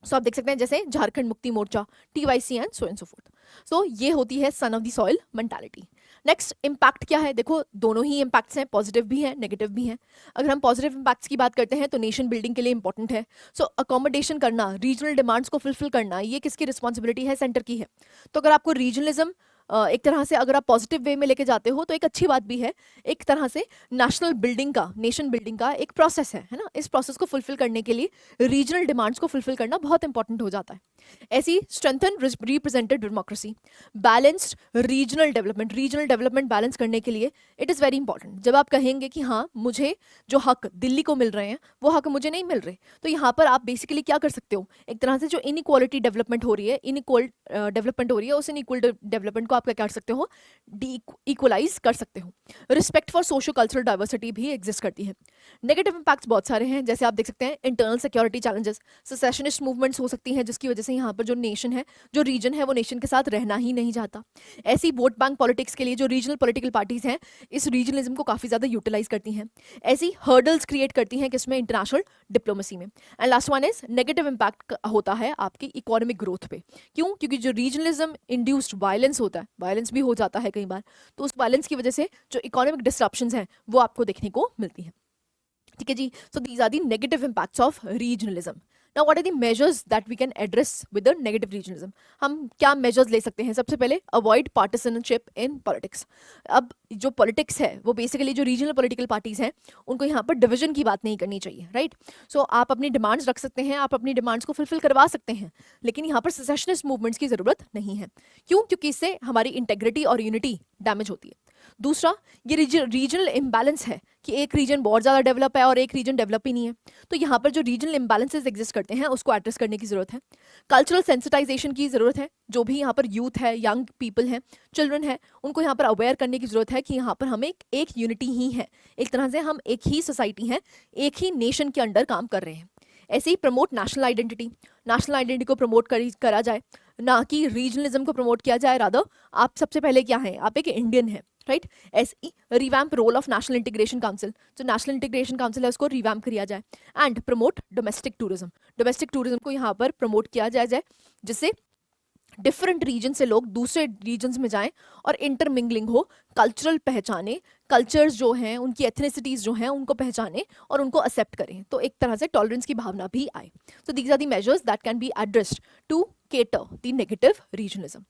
सो आप देख सकते हैं जैसे Jharkhand Mukti Morcha, टीवाईसी and so fourth. सो ये होती है सन of the soil mentality. Next impact क्या है, देखो दोनों ही इम्पैक्ट्स हैं, पॉजिटिव भी हैं, नेगेटिव भी हैं। अगर हम पॉजिटिव इम्पैक्ट्स की बात करते हैं तो नेशन बिल्डिंग के लिए इंपॉर्टेंट है। सो अकोमोडेशन करना, रीजनल डिमांड्स को फुलफिल करना, ये किसकी रिस्पॉन्सिबिलिटी है, सेंटर की है। तो अगर आपको रीजनलिज्म एक तरह से अगर आप पॉजिटिव वे में लेके जाते हो तो एक अच्छी बात भी है। एक तरह से नेशनल बिल्डिंग का, नेशन बिल्डिंग का एक प्रोसेस है ना। इस प्रोसेस को फुलफिल करने के लिए रीजनल डिमांड्स को फुलफिल करना बहुत इंपॉर्टेंट हो जाता है। ऐसी strengthen represented democracy, balanced regional development balance करने के लिए इट इज़ वेरी इंपॉर्टेंट। जब आप कहेंगे कि हाँ मुझे जो हक दिल्ली को मिल रहे हैं वो हक मुझे नहीं मिल रहे, तो यहाँ पर आप बेसिकली क्या कर सकते हो, एक तरह से जो इनइक्वालिटी डेवलपमेंट हो रही है, इनइक्वल डेवलपमेंट हो रही है, उस इनइक्वल डेवलपमेंट को आप क्या कर सकते हो, इक्वलाइज कर सकते हो। Respect for socio cultural diversity भी एग्जिस्ट करती है। नेगेटिव इंपैक्ट्स बहुत सारे हैं, जैसे आप देख सकते हैं internal security challenges, secessionist movements हो सकती हैं जिसकी वजह से यहाँ पर जो नेशन है, जो रीजन है, वो नेशन के साथ रहना ही नहीं चाहता। ऐसी वोट बैंक पॉलिटिक्स के लिए जो रीजनल पॉलिटिकल पार्टीज हैं इस रीजनलिज्म को काफ़ी ज़्यादा यूटिलाइज करती हैं। ऐसी हर्डल्स क्रिएट करती हैं किसमें, इंटरनेशनल डिप्लोमेसी में। And last one is negative impact होता है आपकी इकोनॉमिक ग्रोथ पे। क्यों? क्योंकि जो रीजनलिज्म इंड्यूस्ड वायलेंस होता है, वायलेंस भी हो जाता है कई बार, तो उस वायलेंस की वजह से जो इकोनॉमिक डिस्ट्रप्शंस हैं वो आपको देखने को मिलती हैं। ठीक है जी। So these are the negative impacts of regionalism. Now what are the measures that we can address with the negative regionalism. हम क्या मेजर्स ले सकते हैं? सबसे पहले अवॉइड पार्टिसनशिप इन पॉलिटिक्स। अब जो पॉलिटिक्स है वो बेसिकली जो रीजनल पॉलिटिकल पार्टीज हैं उनको यहाँ पर डिवीजन की बात नहीं करनी चाहिए, राइट। सो आप अपनी डिमांड्स रख सकते हैं, आप अपनी डिमांड्स को फुलफिल करवा सकते हैं, लेकिन यहाँ पर सेसेशनिस्ट मूवमेंट्स की जरूरत नहीं है। क्यों? क्योंकि इससे हमारी इंटेग्रिटी और यूनिटी डैमेज होती है। दूसरा, ये रीजनल इम्बैलेंस है कि एक रीजन बहुत ज़्यादा डेवलप है और एक रीजन डेवलप ही नहीं है, तो यहाँ पर जो रीजनल इम्बैलेंसेस एग्जिस्ट करते हैं उसको एड्रेस करने की ज़रूरत है। कल्चरल सेंसिटाइजेशन की ज़रूरत है। जो भी यहाँ पर यूथ है, यंग पीपल हैं, चिल्ड्रन है, उनको यहाँ पर अवेयर करने की ज़रूरत है कि यहाँ पर हम एक यूनिटी ही है, एक तरह से हम एक ही सोसाइटी हैं, एक ही नेशन के अंडर काम कर रहे हैं। ऐसे ही प्रमोट नेशनल आइडेंटिटी को प्रमोट करा जाए, ना कि रीजनलिज्म को प्रमोट किया जाए। रादर आप सबसे पहले क्या हैं, आप एक इंडियन हैं, राइट। ऐसे revamp role of national integration council, जो नेशनल इंटीग्रेशन काउंसिल है उसको रिवैम्प किया जाए। एंड प्रमोट डोमेस्टिक टूरिज्म को यहाँ पर प्रमोट किया जाए, जिससे डिफरेंट रीजन से लोग दूसरे रीजन्स में जाएं और इंटरमिंगलिंग हो, कल्चरल पहचाने, कल्चर्स जो हैं उनकी एथनिसिटीज़ जो हैं उनको पहचाने और उनको एक्सेप्ट करें, तो एक तरह से टॉलरेंस की भावना भी आए। So these are the measures that can be addressed to cater the negative regionalism.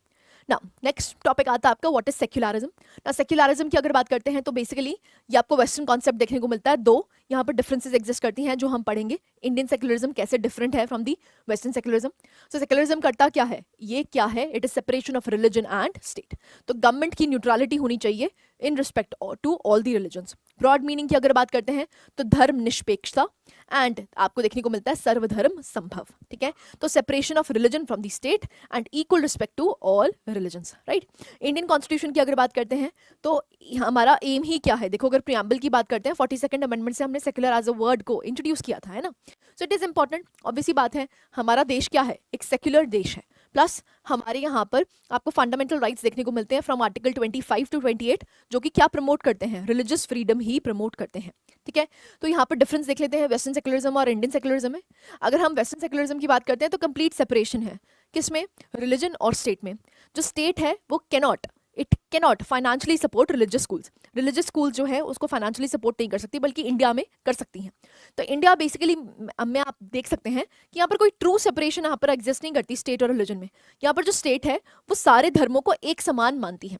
ना नेक्स्ट टॉपिक आता है आपका व्हाट इज सेक्युलरिज्म। ना सेक्युलरिज्म की अगर बात करते हैं तो बेसिकली ये आपको वेस्टर्न कॉन्सेप्ट देखने को मिलता है। दो यहाँ पर डिफरेंसेस एग्जिस्ट करती हैं जो हम पढ़ेंगे। इंडियन सेक्युलरिज्म कैसे डिफरेंट है from the western secularism. So secularism करता क्या है, ये क्या है, it is separation of religion and state. तो गवर्नमेंट की न्यूट्रलिटी होनी चाहिए in respect to all the religions. Broad meaning की अगर बात करते हैं तो धर्म निष्पेक्षता एंड आपको देखने को मिलता है सर्वधर्म संभव। ठीक है, तो separation of religion from the state and equal respect to all religions, right. Indian constitution की अगर बात करते हैं तो हमारा एम ही क्या है, देखो अगर प्रियम्बल की बात करते हैं 42nd अमेंडमेंट से हमने सेक्युलर एज अ वर्ड को इंट्रोड्यूस किया था, है ना। सो इट इज इंपॉर्टेंट, ऑब्वियस बात है, हमारा देश क्या है, एक सेक्युलर देश है। प्लस हमारे यहाँ पर आपको फंडामेंटल राइट्स देखने को मिलते हैं फ्रॉम आर्टिकल 25 to 28, जो कि क्या प्रमोट करते हैं, रिलीजियस फ्रीडम ही प्रमोट करते हैं। ठीक है, तो यहाँ पर डिफरेंस देख लेते हैं वेस्टर्न सेक्युलरिज्म और इंडियन सेक्युलरिज्म में। अगर हम वेस्टर्न सेक्युलरिज्म की बात करते हैं तो कंप्लीट सेपरेशन है किसमें, रिलीजन और स्टेट में। जो स्टेट है वो cannot it cannot financially support religious schools. Religious school जो है उसको फाइनेंशियली सपोर्ट नहीं कर सकती, बल्कि इंडिया में कर सकती हैं। तो इंडिया बेसिकली में आप देख सकते हैं कि यहाँ पर कोई ट्रू सेपरेशन यहाँ पर एग्जिस्ट नहीं करती स्टेट और रिलीजन में। यहाँ पर जो स्टेट है वो सारे धर्मों को एक समान मानती है,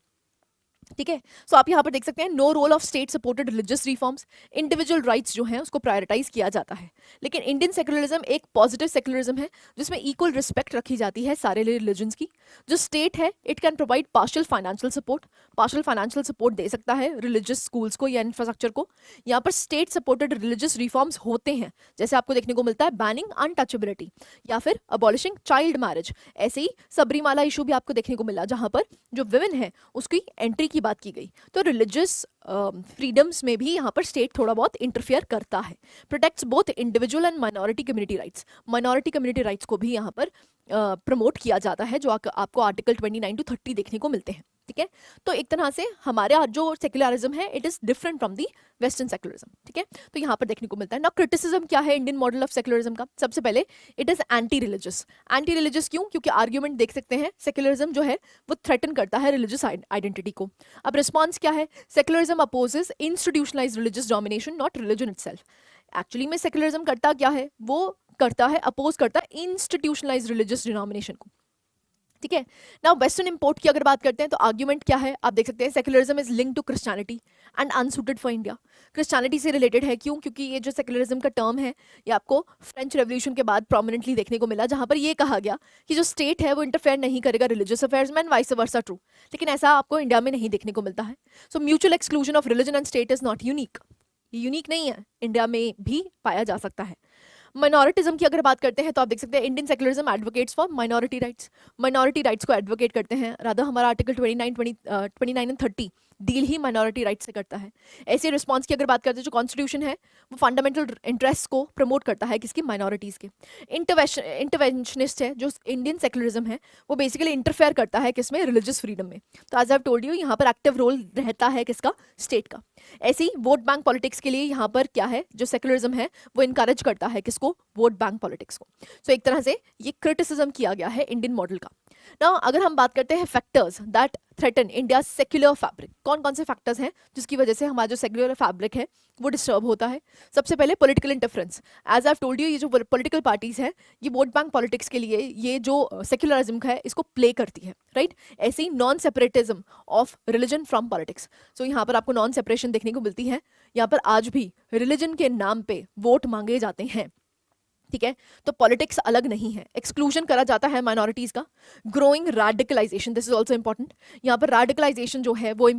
ठीक है। सो आप यहाँ पर देख सकते हैं no role of state supported religious reforms, individual rights जो हैं उसको प्रायोरिटाइज किया जाता है। लेकिन इंडियन सेक्युलरिज्म एक पॉजिटिव सेक्युलरिज्म है जिसमें इक्वल रिस्पेक्ट रखी जाती है सारे रिलीजन्स की। जो स्टेट है it can provide partial financial support दे सकता है रिलीजियस स्कूल्स को या इंफ्रास्ट्रक्चर को। यहाँ पर स्टेट सपोर्टेड रिलीजियस रिफॉर्म्स होते हैं, जैसे आपको देखने को मिलता है बैनिंग अनटचेबिलिटी या फिर अबॉलिशिंग चाइल्ड मैरिज। ऐसे ही सबरीमाला इशू भी आपको देखने को मिला, जहाँ पर जो विमेन है उसकी एंट्री की बात की गई। तो रिलीजियस फ्रीडम्स में भी यहाँ पर स्टेट थोड़ा बहुत इंटरफेयर करता है। Protects both individual and minority community rights. Minority community rights को भी यहाँ पर प्रमोट किया जाता है, जो आपको आर्टिकल 29 to 30 देखने को मिलते हैं, ठीक है। तो एक तरह से हमारे जो सेक्युलरिज्म है it is different from the western secularism, ठीक है। तो यहाँ पर देखने को मिलता है ना क्रिटिसिज्म क्या है इंडियन मॉडल ऑफ सेक्युलरिज्म का। सबसे पहले it is anti religious. Anti religious क्यों? क्योंकि आर्ग्यूमेंट देख सकते हैं सेक्युलरिज्म जो है वो थ्रेटन करता है रिलीजियस आइडेंटिटी को। अब रिस्पॉन्स क्या है? Secularism opposes institutionalised religious domination, not religion itself. Actually में सेक्युलरिज्म करता क्या है? वो करता है, अपोज करता है इंस्टीट्यूशनलाइज्ड रिलीजियस डिनोमिनेशन को, ठीक है ना। वेस्टर्न इंपोर्ट की अगर बात करते हैं तो आर्ग्यूमेंट क्या है आप देख सकते हैं, secularism is linked to Christianity and unsuited for India. Christianity से रिलेटेड है, क्यों? क्योंकि ये जो सेक्युलरिज्म का टर्म है ये आपको फ्रेंच रेवोल्यूशन के बाद प्रोमिनेंटली देखने को मिला, जहां पर ये कहा गया कि जो स्टेट है वो इंटरफेयर नहीं करेगा रिलीजियस अफेयर्स में, वाइस वर्सा ट्रू। लेकिन ऐसा आपको इंडिया में नहीं देखने को मिलता है। So mutual exclusion of religion and state is not unique. ये यूनिक नहीं है, इंडिया में भी पाया जा सकता है। माइनॉरिटिज्म की अगर बात करते हैं तो आप देख सकते हैं Indian secularism advocates for minority rights. Minority rights को एडवोकेट करते हैं, राधा हमारा article 29 and 30 deal he minority rights से करता है। ऐसे रिस्पॉन्स की अगर बात करते हैं, जो कॉन्स्टिट्यूशन है वो फंडामेंटल इंटरेस्ट को प्रमोट करता है, किसकी? माइनॉरिटीज़ के। इंटरवेंशनिस्ट है जो इंडियन सेक्युलरिज्म है वो बेसिकली इंटरफेयर करता है किसमें? रिलीजियस फ्रीडम में। तो एज आई टोल्ड यू यहाँ पर एक्टिव रोल रहता है किसका? स्टेट का। ऐसे ही वोट बैंक पॉलिटिक्स के लिए यहाँ पर क्या है, जो सेक्युलरिज्म है वो इनकरेज करता है किसको? वोट बैंक पॉलिटिक्स को। सो एक तरह से ये क्रिटिसिज्म किया गया है इंडियन मॉडल का। नाउ अगर हम बात करते हैं factors that threaten India secular fabric, कौन कौन से फैक्टर्स हैं जिसकी वजह से हमारा जो सेक्युलर फैब्रिक है वो डिस्टर्ब होता है? सबसे पहले political interference. As I told you ये जो पॉलिटिकल पार्टीज है ये वोट बैंक पॉलिटिक्स के लिए ये जो सेक्युलरिज्म है इसको प्ले करती है, राइट। ऐसे ही non separatism of religion from politics. So यहाँ पर आपको नॉन सेपरेशन देखने को मिलती है। यहाँ पर आज भी रिलीजन के नाम पे वोट मांगे जाते हैं, ठीक है। तो पॉलिटिक्स अलग नहीं है, एक्सक्लूजन करा जाता है माइनॉरिटीज का। Growing radicalization, this is also important. यहाँ पर रेडिकलाइजेशन जो है वो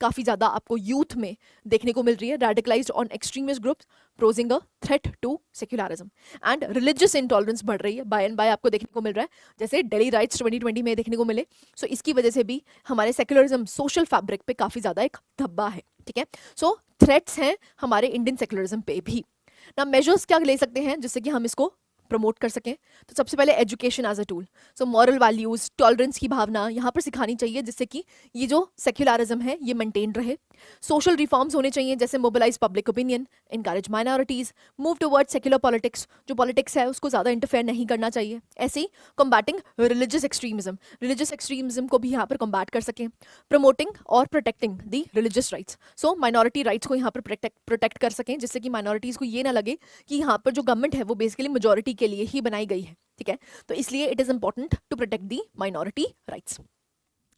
काफी ज्यादा आपको यूथ में देखने को मिल रही है। Radicalized on extremist groups posing a threat to secularism and religious intolerance बढ़ रही है बाय एंड बाय, आपको देखने को मिल रहा है, जैसे दिल्ली राइट्स 2020 में देखने को मिले। सो इसकी वजह से भी हमारे सेक्युलरिज्म सोशल फैब्रिक पे काफी ज्यादा एक धब्बा है, ठीक है। सो थ्रेट्स हैं हमारे इंडियन सेक्युलरिज्म पे भी। ना मेजर्स क्या ले सकते हैं जिससे कि हम इसको प्रमोट कर सकें? तो सबसे पहले education as a tool. So moral values, tolerance की भावना यहाँ पर सिखानी चाहिए जिससे कि ये जो सेक्युलरिज्म है ये मेंटेन रहे। सोशल रिफॉर्म्स होने चाहिए, जैसे mobilize public opinion, encourage minorities, move towards secular politics. जो पॉलिटिक्स है उसको ज़्यादा इंटरफेयर नहीं करना चाहिए। ऐसे ही कॉम्बैटिंग रिलीजियस एक्सट्रीमिज्म को भी यहाँ पर कॉम्बैट कर सकें। प्रमोटिंग और प्रोटेक्टिंग दी रिलीजियस राइट्स। सो माइनॉरिटी राइट्स को यहाँ पर प्रोटेक्ट कर सकें जिससे कि माइनॉरिटीज़ को ये ना लगे कि यहाँ पर जो गवर्नमेंट है वो बेसिकली मेजोरिटी के लिए ही बनाई गई है, ठीक है। तो इसलिए it is important to protect the minority rights,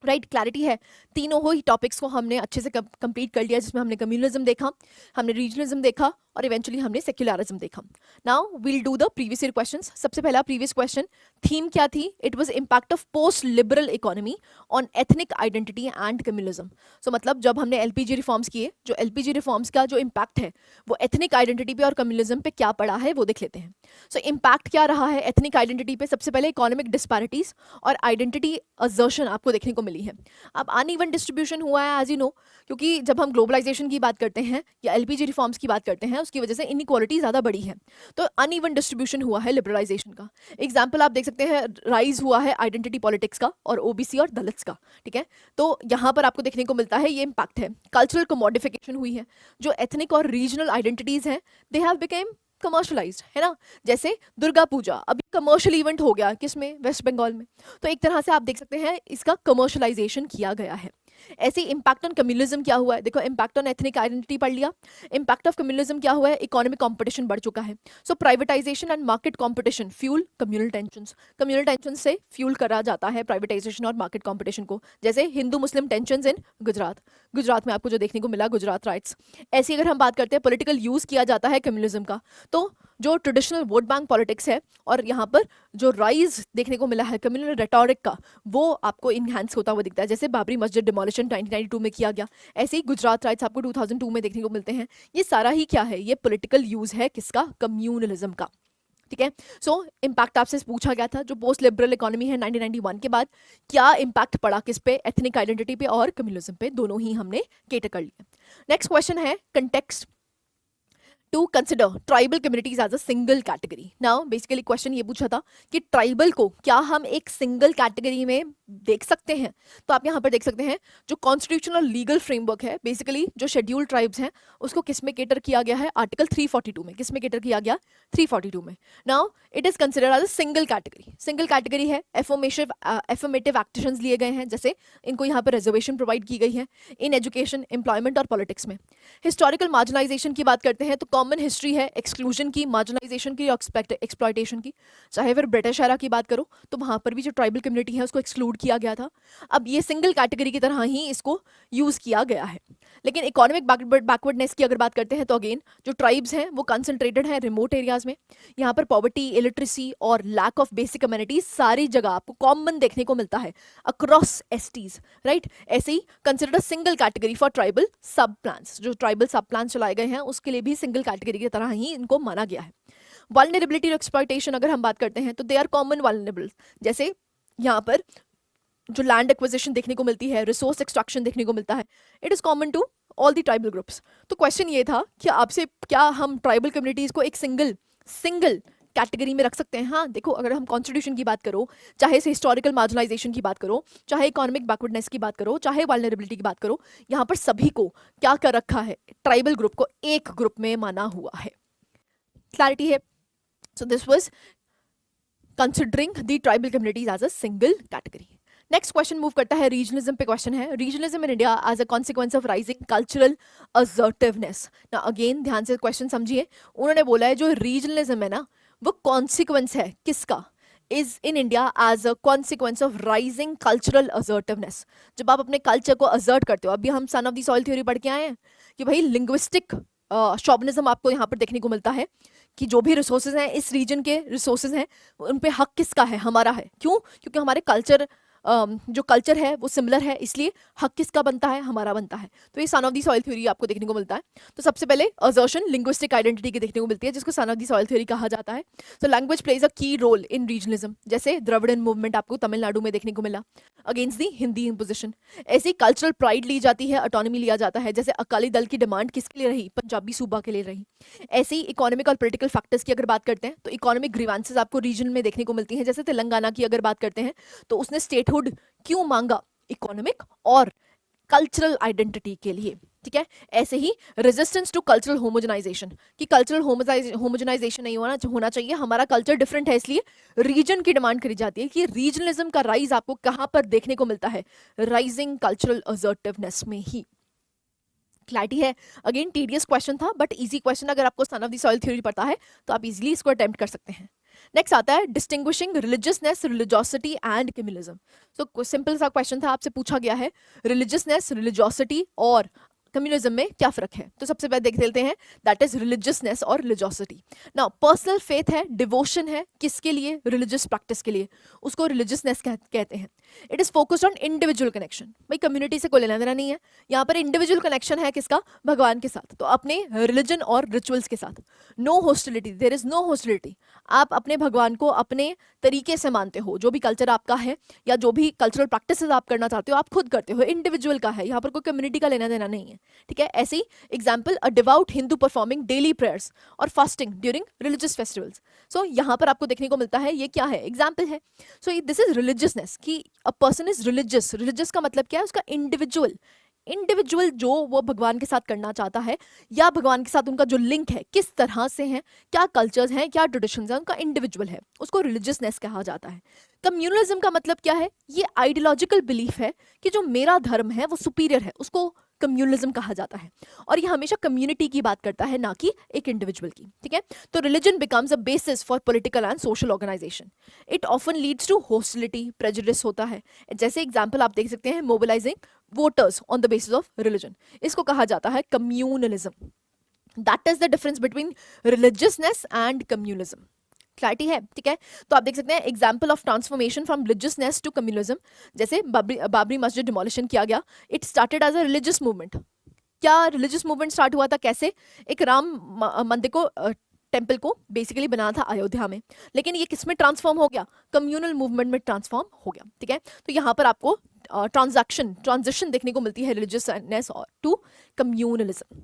right. Clarity है, तीनों ही टॉपिक्स को हमने अच्छे से कंप्लीट कर लिया, जिसमें हमने कम्युनलिज्म देखा, हमने रीजनलिज्म देखा और इवेंचुअली हमने सेक्युलरिज्म देखा। Now we'll do the previous year questions. सबसे पहला प्रीवियस क्वेश्चन, थीम क्या थी? It was impact of post liberal economy on ethnic identity and communalism. So मतलब जब हमने एलपीजी रिफॉर्म्स किए, जो एलपीजी रिफॉर्म्स का जो इम्पैक्ट है वो एथनिक आइडेंटिटी पे और कम्युनलिज्म पे क्या पड़ा है वो देख लेते हैं। सो इम्पैक्ट क्या रहा है एथनिक आइडेंटिटी पे? सबसे पहले इकोनॉमिक डिस्पैरिटीज और आइडेंटिटी असर्शन आपको देखने को मिली है। अब अनइवन डिस्ट्रीब्यूशन हुआ है एज यू नो, क्योंकि जब हम ग्लोबलाइजेशन की बात करते हैं या एलपीजी रिफॉर्म्स की बात करते हैं उसकी वजह से इनइक्वालिटी ज़्यादा बढ़ी है, तो अनइवन डिस्ट्रीब्यूशन हुआ है लिबरलाइजेशन का। एग्जाम्पल आप देख सकते हैं, राइज हुआ है आइडेंटिटी पॉलिटिक्स का और ओबीसी और दलित्स का, ठीक है। तो यहाँ पर आपको देखने को मिलता है ये इम्पैक्ट है। कल्चरल कमोडिफिकेशन हुई है, जो एथनिक और रीजनल आइडेंटिटीज हैं दे हैव बिकेम कमर्शलाइज्ड, है ना। जैसे दुर्गा पूजा अभी कमर्शियल इवेंट हो गया, किसमें? वेस्ट बंगाल में। तो एक तरह से आप देख सकते हैं इसका कमर्शलाइजेशन किया गया है। ऐसे इम्पैक्ट ऑन कम्युनलिज्म क्या हुआ है, देखो इम्पैक्ट ऑन एथनिक आइडेंटिटी पढ़ लिया, इम्पैक्ट ऑफ कम्युनलिज्म क्या हुआ है, इकोनॉमिक कंपटीशन बढ़ चुका है। So privatization and market competition fuel communal tensions, communal tension से फ्यूल करा जाता है प्राइवेटाइजेशन और मार्केट कंपटीशन को, जैसे Hindu Muslim tensions in Gujarat, Gujarat में आपको जो देखने को मिला गुजरात राइट्स। ऐसे अगर हम बात करते हैं पॉलिटिकल यूज किया जाता है कम्युनलिज्म का, तो जो ट्रेडिशनल वोट बैंक पॉलिटिक्स है और यहाँ पर जो राइज देखने को मिला है कम्युनल रेटोरिक का, वो आपको इनहैंस होता हुआ दिखता है। जैसे बाबरी मस्जिद डिमोलिशन 1992 में किया गया, ऐसे ही गुजरात राइट्स आपको 2002 में देखने को मिलते हैं। ये सारा ही क्या है, ये पॉलिटिकल यूज है किसका, कम्युनलिज्म का। ठीक है, सो इम्पैक्ट आपसे पूछा गया था, जो पोस्ट लिबरल इकोनॉमी है 1991 के बाद क्या इम्पैक्ट पड़ा किस पे, एथनिक आइडेंटिटी पे और कम्युनलिज्म पे, दोनों ही हमने केटर कर लिया। नेक्स्ट क्वेश्चन है context to consider tribal communities as a single category. Now basically question ये पूछा था कि ट्राइबल को क्या हम एक सिंगल कैटेगरी में देख सकते हैं। तो आप यहाँ पर देख सकते हैं जो कॉन्स्टिट्यूशनल लीगल फ्रेमवर्क है, बेसिकली जो शेड्यूल ट्राइब्स हैं उसको किस में केटर किया गया है, आर्टिकल 342 में। किस में केटर किया गया, 342 में। Now it is considered as a single category. Single category है, एफर्मेटिव एक्शंस लिए गए हैं, जैसे इनको यहाँ पर रिजर्वेशन प्रोवाइड की गई है इन एजुकेशन, एम्प्लॉयमेंट और पॉलिटिक्स में। हिस्टोरिकल मार्जिनाइजेशन की बात करते हैं तो कॉमन हिस्ट्री है एक्सक्लूजन की, मार्जिनाइजेशन की और एक्सप्लॉयटेशन की। चाहे फिर ब्रिटिश एरा की बात करो तो वहां पर भी जो ट्राइबल कम्युनिटी है उसको एक्सक्लूड किया गया था। अब ये सिंगल कैटेगरी की तरह ही इसको यूज किया गया है। लेकिन इकोनॉमिक बैकवर्डनेस की अगर बात करते हैं तो अगेन जो ट्राइब्स हैं वो कंसंट्रेटेड है रिमोट एरियाज में। यहाँ पर पॉवर्टी, इलिटरेसी और लैक ऑफ बेसिक कम्युनिटीज सारी जगह आपको कॉमन देखने को मिलता है अक्रॉस एसटीज, राइट। ऐसे ही consider single category for tribal sub plans, जो ट्राइबल सब प्लान्स चलाए गए हैं उसके लिए भी सिंगल कैटेगरी की तरह ही इनको माना गया है। वल्नरेबिलिटी और एक्सप्लॉयटेशन अगर हम बात करते हैं तो दे आर कॉमन वल्नरेबल, जैसे यहाँ पर जो लैंड एक्विजिशन देखने को मिलती है, रिसोर्स एक्सट्रैक्शन देखने को मिलता है, it is common to all the tribal groups. तो क्वेश्चन ये था कि आपसे क्या हम ट्राइबल कम्युनिटीज को एक सिंगल कैटेगरी में रख सकते हैं। हाँ देखो, अगर हम कॉन्स्टिट्यूशन की बात करो, चाहे से हिस्टोरिकल मार्जिनाइजेशन की बात करो, चाहे इकोनॉमिक बैकवर्डनेस की बात करो, चाहे वल्नरेबिलिटी की बात करो, यहाँ पर सभी को क्या कर रखा है, ट्राइबल ग्रुप को एक ग्रुप में माना हुआ है। क्लैरिटी है? So this was considering the tribal communities as a single category. Next question move करता है रीजनलिज्म पे। क्वेश्चन है regionalism in India as a consequence of rising cultural assertiveness. ना अगेन ध्यान से क्वेश्चन समझिए, उन्होंने बोला है जो रीजनलिज्म है ना वो कॉन्सिक्वेंस है किसका, is in India as a consequence of rising cultural assertiveness. जब आप अपने कल्चर को असर्ट करते हो, अभी हम सन ऑफ द सॉइल थ्योरी पढ़ के आए हैं कि भाई लिंग्विस्टिक शॉविनिज्म आपको यहाँ पर देखने को मिलता है कि जो भी रिसोर्सेज हैं इस रीजन के रिसोर्सेज हैं उन पे हक किसका है, हमारा है। क्यों? क्योंकि हमारे कल्चर जो कल्चर है वो सिमिलर है, इसलिए हक किसका बनता है, हमारा बनता है। तो ये सन ऑफ द सॉइल थ्योरी आपको देखने को मिलता है। तो सबसे पहले असर्शन लिंग्विस्टिक आइडेंटिटी की देखने को मिलती है जिसको सन ऑफ द सॉइल थ्योरी कहा जाता है। सो लैंग्वेज प्लेज अ की रोल इन रीजनलिज्म, जैसे द्रविड़न मूवमेंट आपको तमिलनाडु में देखने को मिला अगेंस्ट दी हिंदी इम्पोजिशन। ऐसी कल्चरल प्राइड ली जाती है, ऑटोनॉमी लिया जाता है, जैसे अकाली दल की डिमांड किसके लिए रही, पंजाबी सूबा के लिए रही। ऐसे ही इकोनॉमिक और पॉलिटिकल फैक्टर्स की अगर बात करते हैं तो इकोनॉमिक ग्रीवांसेस आपको रीजन में देखने को मिलती हैं। जैसे तेलंगाना की अगर बात करते हैं तो उसने स्टेटहुड क्यों मांगा, इकोनॉमिक और कल्चरल आइडेंटिटी के लिए। ठीक है, ऐसे ही रेजिस्टेंस टू कल्चरल होमोजेनाइजेशन, कि कल्चरल होमोजेनाइजेशन नहीं होना चाहिए, हमारा कल्चर डिफरेंट है, इसलिए रीजन की डिमांड करी जाती है कि रीजनलिज्म का राइज आपको कहां पर देखने को मिलता है, राइजिंग कल्चरल असर्टिवनेस में ही। क्लैरिटी है? अगेन टीडियस क्वेश्चन था बट इजी क्वेश्चन, अगर आपको son of the soil theory पता है तो आप इजीली इसको अटेम्प्ट कर सकते हैं। नेक्स्ट आता है distinguishing religiousness, religiosity and communalism. तो सिंपल सा क्वेश्चन था, आपसे पूछा गया है रिलीजियसनेस, रिलीजियोसिटी और कम्युनिज्म में क्या फर्क है। तो सबसे पहले देख लेते हैं, दैट इज रिलीजियसनेस और रिलीजियोसिटी। नाउ पर्सनल फेथ है, डिवोशन है, किसके लिए, रिलीजियस प्रैक्टिस के लिए, उसको रिलीजियसनेस कहते हैं। It is focused on individual connection, भाई कम्युनिटी से कोई लेना देना नहीं है, यहाँ पर इंडिविजुअल कनेक्शन है किसका, भगवान के साथ, तो अपने रिलीजन और रिचुअल्स के साथ। No hostility, there is no hostility, आप अपने भगवान को अपने तरीके से मानते हो, जो भी कल्चर आपका है या जो भी कल्चरल प्रैक्टिसेस आप करना चाहते हो आप खुद करते हो, इंडिविजुअल का है, यहाँ पर कोई कम्युनिटी का लेना देना नहीं है। ठीक है, ऐसे ही example a devout Hindu performing daily prayers और fasting during religious festivals. So यहाँ पर आपको देखने को मिलता है ये क्या है, एग्जाम्पल है। सो दिस इज रिलीजियसनेस, कि a person is religious. Religious का मतलब क्या है, उसका इंडिविजुअल इंडिविजुअल जो वो भगवान के साथ करना चाहता है या भगवान के साथ उनका जो लिंक है किस तरह से है, क्या कल्चर्स हैं, क्या ट्रेडिशंस हैं, उनका इंडिविजुअल है, उसको रिलीजियसनेस कहा जाता है। कम्युनलिज्म का मतलब क्या है? ये आइडियोलॉजिकल बिलीफ है कि जो मेरा धर्म है वो सुपीरियर है, उसको कम्युनलिज्म कहा जाता है। और ये हमेशा कम्युनिटी की बात करता है, ना कि एक इंडिविजुअल की। ठीक है, तो religion becomes a basis for political and social organization. It often leads to hostility, prejudice होता है। जैसे एग्जाम्पल आप देख सकते हैं, mobilizing voters on the basis of religion, इसको कहा जाता है communalism. That is the difference between religiousness and communalism. Clarity है? ठीक है, तो आप देख सकते हैं example of transformation from religiousness to communalism. जैसे बाबरी मस्जिद डिमोलिशन किया गया, it started as a religious movement. क्या रिलीजियस मूवमेंट स्टार्ट हुआ था? कैसे? एक राम मंदिर को, टेम्पल को बेसिकली बनाना था अयोध्या में, लेकिन ये किस में ट्रांसफॉर्म हो गया? कम्युनल मूवमेंट में ट्रांसफॉर्म हो गया। ठीक है, तो यहाँ पर आपको ट्रांजिशन देखने को मिलती है रिलीजियसनेस टू कम्युनलिज्म।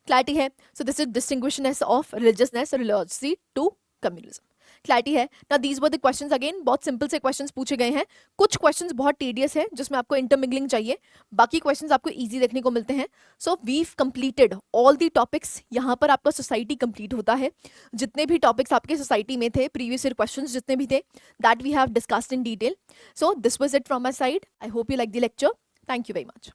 क्लैरिटी है? So this is distinguishness of religiousness, religiously to communalism. Clarity है ना? These were the questions. Again बहुत सिंपल से क्वेश्चंस पूछे गए हैं, कुछ क्वेश्चंस बहुत टेडियस है जिसमें आपको इंटरमिंगलिंग चाहिए, बाकी क्वेश्चंस आपको इजी देखने को मिलते हैं। So we've completed all the topics. यहाँ पर आपका सोसाइटी कंप्लीट होता है, जितने भी टॉपिक्स आपके सोसाइटी में थे, प्रीवियस ईयर क्वेश्चंस जितने भी थे, that we have discussed in detail. So this was it from my side. I hope you like the lecture. Thank you very much.